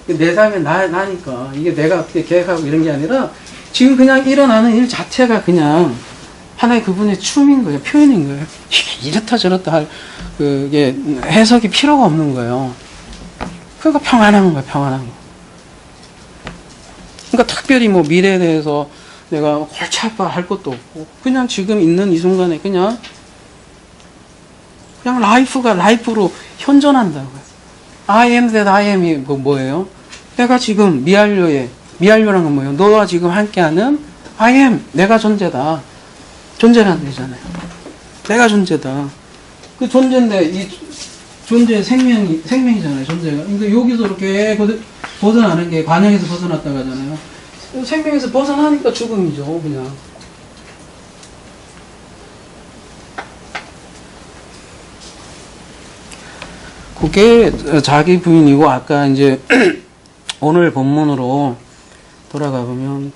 내 삶에 나니까 이게 내가 어떻게 계획하고 이런 게 아니라 지금 그냥 일어나는 일 자체가 그냥 하나의 그분의 춤인 거예요. 표현인 거예요. 이게 이렇다 저렇다 할 그게 해석이 필요가 없는 거예요. 그러니까 평안한 거예요. 평안한 거. 그러니까 특별히 뭐 미래에 대해서 내가 골치 아파 할 것도 없고 그냥 지금 있는 이 순간에 그냥 라이프가 라이프로 현존한다고요. I am that I am이 뭐예요? 내가 지금 미완료란 건 뭐예요? 너와 지금 함께하는 I am, 내가 존재다. 존재라는 얘기잖아요. 내가 존재다. 그 존재인데 이 존재 생명이잖아요. 존재가. 그러니까 여기서 이렇게 벗어나는 게 관영에서 벗어났다고 하잖아요. 생명에서 벗어나니까 죽음이죠. 그냥. 그게 자기 부인이고 아까 이제 오늘 본문으로 돌아가 보면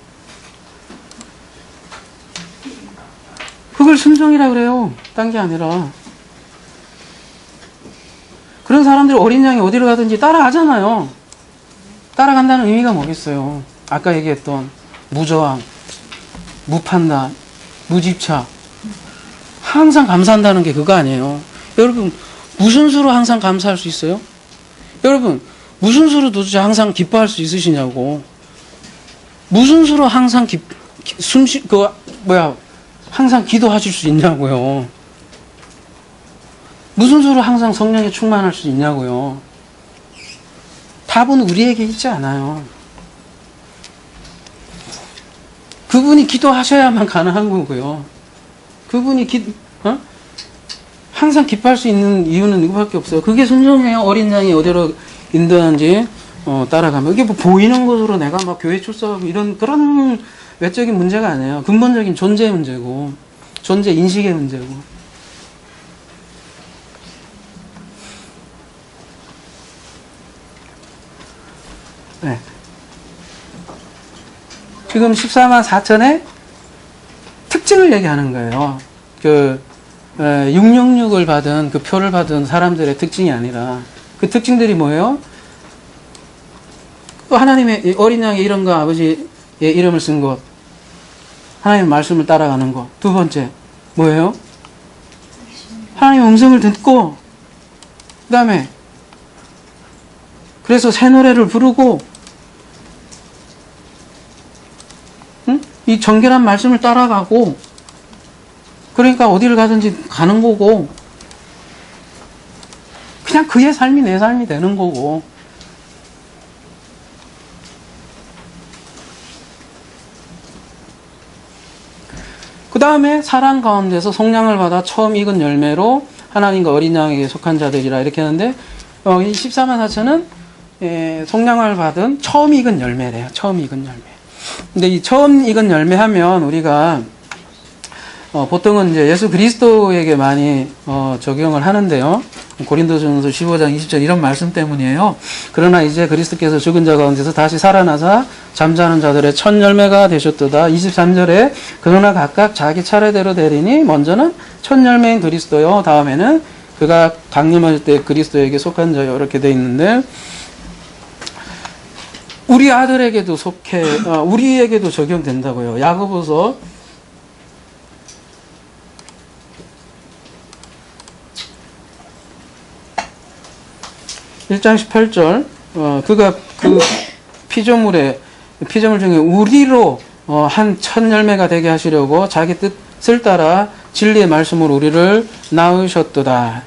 그걸 순종이라 그래요. 딴 게 아니라. 그런 사람들이 어린 양이 어디로 가든지 따라가잖아요. 따라간다는 의미가 뭐겠어요? 아까 얘기했던 무저항, 무판단, 무집착. 항상 감사한다는 게 그거 아니에요. 여러분, 무슨 수로 항상 감사할 수 있어요? 여러분, 무슨 수로 도대체 항상 기뻐할 수 있으시냐고. 무슨 수로 항상 항상 기도하실 수 있냐고요. 무슨 수로 항상 성령에 충만할 수 있냐고요. 답은 우리에게 있지 않아요. 그분이 기도하셔야만 가능한 거고요. 그분이 항상 기뻐할 수 있는 이유는 이거밖에 없어요. 그게 순종이에요. 어린 양이 어디로 인도하는지 따라가면. 이게 뭐 보이는 것으로 내가 막 교회 출석하고 그런 외적인 문제가 아니에요. 근본적인 존재의 문제고, 존재 인식의 문제고. 네. 지금 14만 4천의 특징을 얘기하는 거예요. 666을 받은, 그 표를 받은 사람들의 특징이 아니라, 그 특징들이 뭐예요? 하나님의 어린 양의 이름과 아버지의 이름을 쓴 것, 하나님의 말씀을 따라가는 것. 두 번째, 뭐예요? 하나님의 음성을 듣고, 그 다음에, 그래서 새 노래를 부르고, 이 정결한 말씀을 따라가고, 그러니까 어디를 가든지 가는 거고, 그냥 그의 삶이 내 삶이 되는 거고, 그 다음에 사랑 가운데서 속량을 받아 처음 익은 열매로 하나님과 어린 양에게 속한 자들이라 이렇게 하는데, 이 14만 4천은 속량을 받은 처음 익은 열매래요. 처음 익은 열매. 근데 이 처음 익은 열매 하면 우리가 보통은 이제 예수 그리스도에게 많이 적용을 하는데요. 고린도전서 15장 20절 이런 말씀 때문이에요. 그러나 이제 그리스도께서 죽은 자 가운데서 다시 살아나사 잠자는 자들의 첫 열매가 되셨도다. 23절에 그러나 각각 자기 차례대로 되리니 먼저는 첫 열매인 그리스도요. 다음에는 그가 강림할 때 그리스도에게 속한 자요. 이렇게 돼 있는데 우리 아들에게도 우리에게도 적용된다고요. 야고보서 1장 18절, 그가 그 피조물 중에 우리로 한 첫 열매가 되게 하시려고 자기 뜻을 따라 진리의 말씀으로 우리를 낳으셨도다.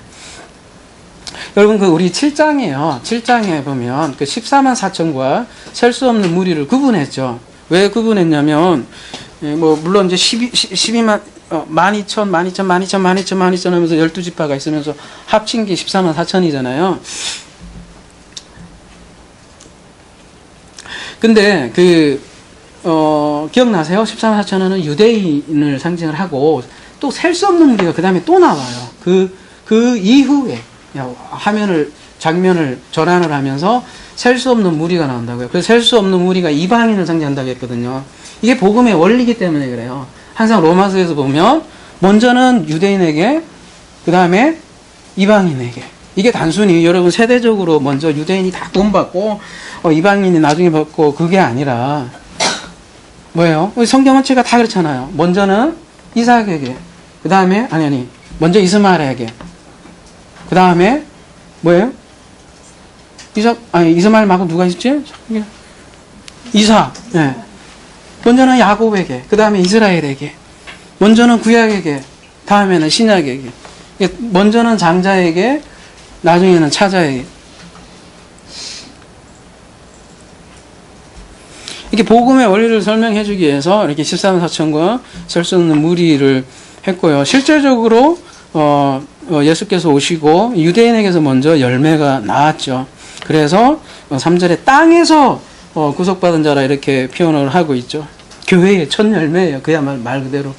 여러분, 그 우리 7장이에요. 7장에 보면 그 14만 4천과 셀 수 없는 무리를 구분했죠. 왜 구분했냐면, 뭐, 물론 이제 12만, 12,000, 12,000, 12,000, 12,000, 12,000 하면서 12지파가 있으면서 합친 게 14만 4천이잖아요. 근데 기억나세요? 14만 4천은 유대인을 상징을 하고 또 셀 수 없는 무리가 그 다음에 또 나와요. 그 이후에 장면을 전환을 하면서 셀 수 없는 무리가 나온다고요. 그래서 셀 수 없는 무리가 이방인을 상징한다고 했거든요. 이게 복음의 원리이기 때문에 그래요. 항상 로마서에서 보면 먼저는 유대인에게, 그 다음에 이방인에게. 이게 단순히 여러분 세대적으로 먼저 유대인이 다 구원받고 이방인이 나중에 받고 그게 아니라 뭐예요? 성경 원체가 다 그렇잖아요. 먼저는 이삭에게, 그 다음에 먼저 이스마엘에게, 그 다음에 뭐예요? 이스마엘 말고 누가 있지? 이삭. 네. 먼저는 야곱에게, 그 다음에 이스라엘에게, 먼저는 구약에게, 다음에는 신약에게, 먼저는 장자에게, 나중에는 차자에게. 이렇게 복음의 원리를 설명해 주기 위해서 이렇게 14만 4천과 셀 수 없는 무리를 했고요. 실제적으로 예수께서 오시고 유대인에게서 먼저 열매가 나왔죠. 그래서 3절에 땅에서 구속받은 자라 이렇게 표현을 하고 있죠. 교회의 첫 열매예요. 그야말로 말 그대로.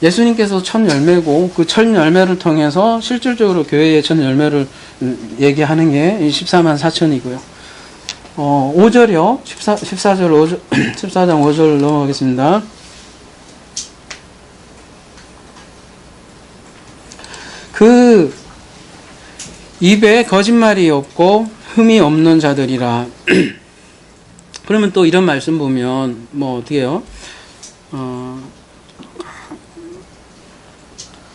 예수님께서 첫 열매고 그 첫 열매를 통해서 실질적으로 교회의 첫 열매를 얘기하는 게 14만 4천이고요. 5절이요. 14장 5절 넘어가겠습니다. 그 입에 거짓말이 없고 흠이 없는 자들이라. 그러면 또 이런 말씀 보면 뭐 어떻게 해요?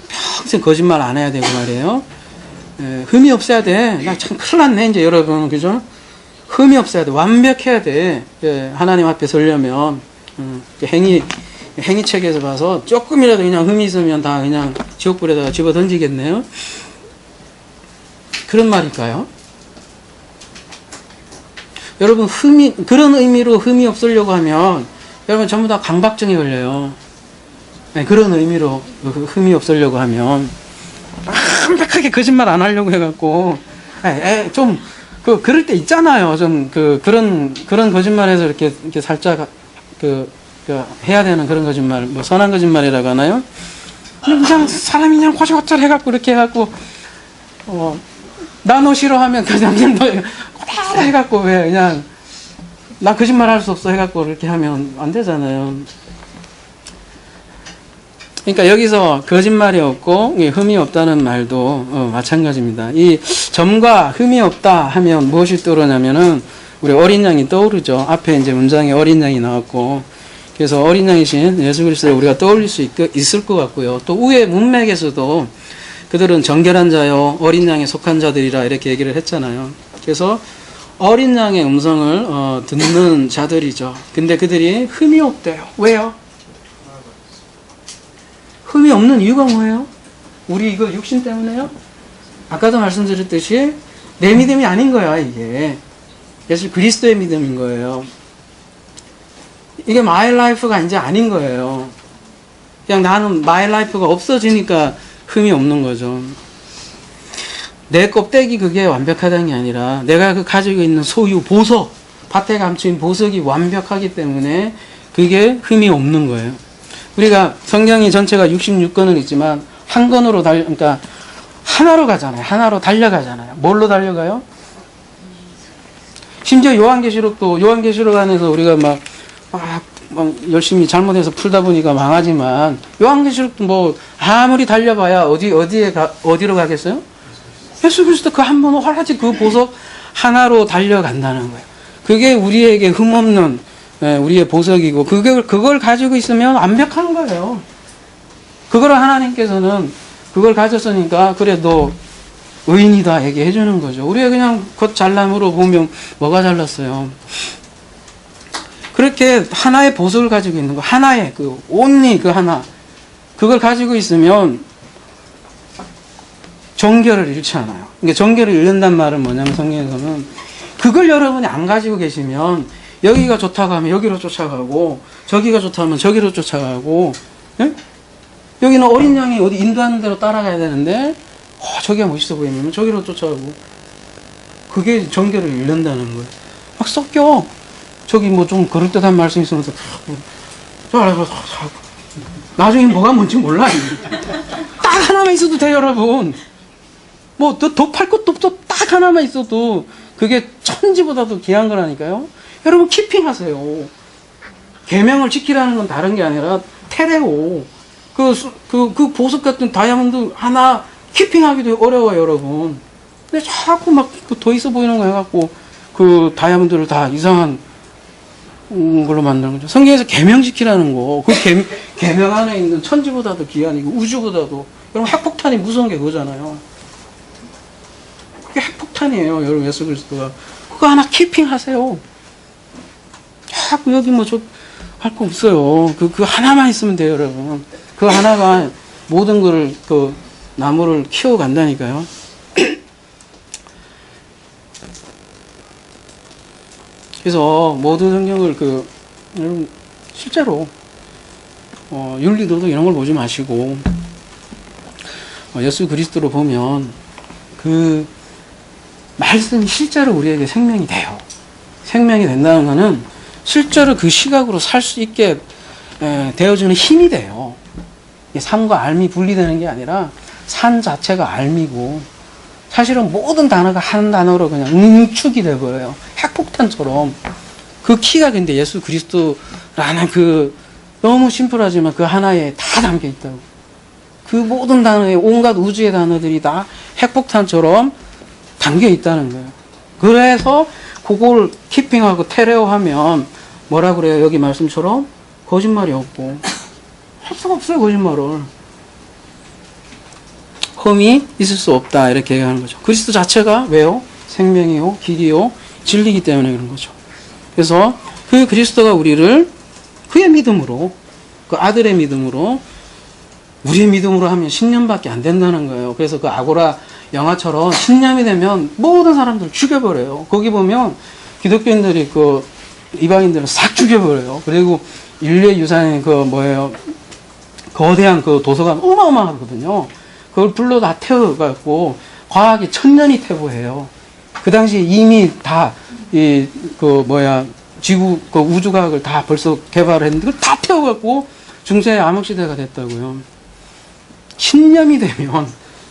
평생 거짓말 안 해야 되고 말이에요. 흠이 없어야 돼. 나 참 큰일 났네 이제 여러분, 그죠? 흠이 없어야 돼. 완벽해야 돼. 하나님 앞에 서려면 행위책에서 봐서 조금이라도 그냥 흠이 있으면 다 그냥 지옥불에다가 집어 던지겠네요. 그런 말일까요? 여러분, 그런 의미로 흠이 없으려고 하면 여러분 전부 다 강박증에 걸려요. 그런 의미로 흠이 없으려고 하면 완벽하게 거짓말 안 하려고 해갖고 좀 그럴 때 있잖아요. 좀 그런 거짓말에서 이렇게 살짝 해야 되는 그런 거짓말, 뭐 선한 거짓말이라고 하나요? 그냥 사람이 그냥 고지고절 해갖고 이렇게 해갖고 나 너 싫어하면 그냥 너 꼬다다 해갖고 왜 그냥 나 거짓말 할 수 없어 해갖고 이렇게 하면 안 되잖아요. 그러니까 여기서 거짓말이 없고 흠이 없다는 말도 마찬가지입니다. 이 점과 흠이 없다 하면 무엇이 떠오르냐면은 우리 어린 양이 떠오르죠. 앞에 이제 문장에 어린 양이 나왔고, 그래서 어린 양이신 예수 그리스도를 우리가 떠올릴 수 있을 것 같고요. 또 위에 문맥에서도 그들은 정결한 자요 어린 양에 속한 자들이라 이렇게 얘기를 했잖아요. 그래서 어린 양의 음성을 듣는 자들이죠. 근데 그들이 흠이 없대요. 왜요? 흠이 없는 이유가 뭐예요? 우리 이거 육신 때문에요? 아까도 말씀드렸듯이 내 믿음이 아닌 거야, 이게. 예수 그리스도의 믿음인 거예요. 이게 마이 라이프가 이제 아닌 거예요. 그냥 나는 마이 라이프가 없어지니까 흠이 없는 거죠. 내 껍데기 그게 완벽하다는 게 아니라 내가 가지고 있는 소유, 보석, 밭에 감춘 보석이 완벽하기 때문에 그게 흠이 없는 거예요. 우리가 성경이 전체가 66권은 있지만 한 권으로 그러니까 하나로 가잖아요. 하나로 달려가잖아요. 뭘로 달려가요? 심지어 요한계시록 안에서 우리가 막 열심히 잘못해서 풀다 보니까 망하지만 요한계시록도 뭐 아무리 달려봐야 어디로 가겠어요? 예수 그리스도 그 한 번 오라지 그 보석 하나로 달려간다는 거예요. 그게 우리에게 흠없는 우리의 보석이고 그걸 가지고 있으면 완벽한 거예요. 그걸 하나님께서는 그걸 가졌으니까 그래 너 의인이다 얘기해 주는 거죠. 우리가 그냥 겉 잘남으로 보면 뭐가 잘났어요. 그렇게 하나의 보석을 가지고 있는 거, 하나의 온리 그 하나, 그걸 가지고 있으면 정결을 잃지 않아요. 그러니까 정결을 잃는단 말은 뭐냐면 성경에서는 그걸 여러분이 안 가지고 계시면 여기가 좋다고 하면 여기로 쫓아가고 저기가 좋다고 하면 저기로 쫓아가고 예? 여기는 어린 양이 어디 인도하는 대로 따라가야 되는데 저기가 멋있어 보이면 저기로 쫓아가고 그게 정결을 잃는다는 거예요. 막 섞여. 저기 뭐 좀 그럴듯한 말씀이 있으면서 나중에 뭐가 뭔지 몰라. 딱 하나만 있어도 돼요, 여러분. 뭐 더 팔 것도 없어. 딱 하나만 있어도 그게 천지보다도 귀한 거라니까요. 여러분 키핑하세요. 계명을 지키라는 건 다른 게 아니라 테레오. 그 보석 같은 다이아몬드 하나 키핑하기도 어려워요, 여러분. 근데 자꾸 막 더 있어 보이는 거 해갖고 그 다이아몬드를 다 이상한 걸로 만드는 거죠. 성경에서 계명 지키라는 거, 그 계명 안에 있는 천지보다도 귀한, 우주보다도, 여러분 핵폭탄이 무서운 게 그거잖아요. 그게 핵폭탄이에요, 여러분. 예수 그리스도가. 그거 하나 키핑하세요. 자꾸 여기 뭐 할 거 없어요. 그 하나만 있으면 돼요, 여러분. 그 하나가 모든 거를 그 나무를 키워간다니까요. 그래서 모든 성경을 여러분 실제로 윤리도덕 이런 걸 보지 마시고 예수 그리스도로 보면 그 말씀이 실제로 우리에게 생명이 돼요. 생명이 된다는 것은 실제로 그 시각으로 살 수 있게 되어주는 힘이 돼요. 산과 알미 분리되는 게 아니라 산 자체가 알미고 사실은 모든 단어가 한 단어로 그냥 응축이 돼버려요. 핵폭탄처럼. 그 키가 근데 예수 그리스도라는 그 너무 심플하지만 그 하나에 다 담겨 있다고. 그 모든 단어에 온갖 우주의 단어들이 다 핵폭탄처럼 담겨 있다는 거예요. 그래서 그걸 키핑하고 테레오하면 뭐라 그래요? 여기 말씀처럼 거짓말이 없고 할 수가 없어요, 거짓말을. 흠이 있을 수 없다 이렇게 얘기하는 거죠. 그리스도 자체가 왜요? 생명이요, 길이요, 진리이기 때문에 그런 거죠. 그래서 그 그리스도가 우리를 그의 믿음으로, 그 아들의 믿음으로, 우리의 믿음으로 하면 10년밖에 안 된다는 거예요. 그래서 그 아고라 영화처럼 10년이 되면 모든 사람들 죽여버려요. 거기 보면 기독교인들이 이방인들을 싹 죽여버려요. 그리고 인류의 유산의 거대한 그 도서관 어마어마하거든요. 그걸 불로 다 태워갖고 과학이 1000년이 태보해요. 그 당시에 이미 다 지구 우주과학을 다 벌써 개발을 했는데 그걸 다 태워갖고 중세의 암흑시대가 됐다고요. 신념이 되면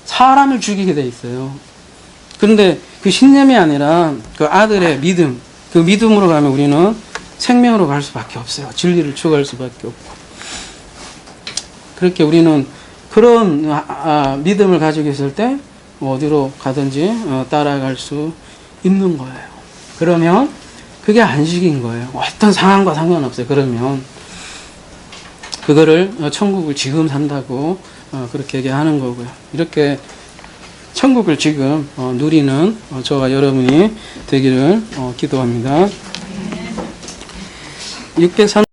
사람을 죽이게 돼 있어요. 그런데 그 신념이 아니라 그 아들의 믿음, 그 믿음으로 가면 우리는 생명으로 갈 수밖에 없어요. 진리를 추구할 수밖에 없고. 그렇게 우리는 그런 믿음을 가지고 있을 때 어디로 가든지 따라갈 수 있는 거예요. 그러면 그게 안식인 거예요. 어떤 상황과 상관없어요. 그러면 그거를 천국을 지금 산다고 그렇게 얘기하는 거고요. 이렇게 천국을 지금 누리는 저와 여러분이 되기를 기도합니다. 603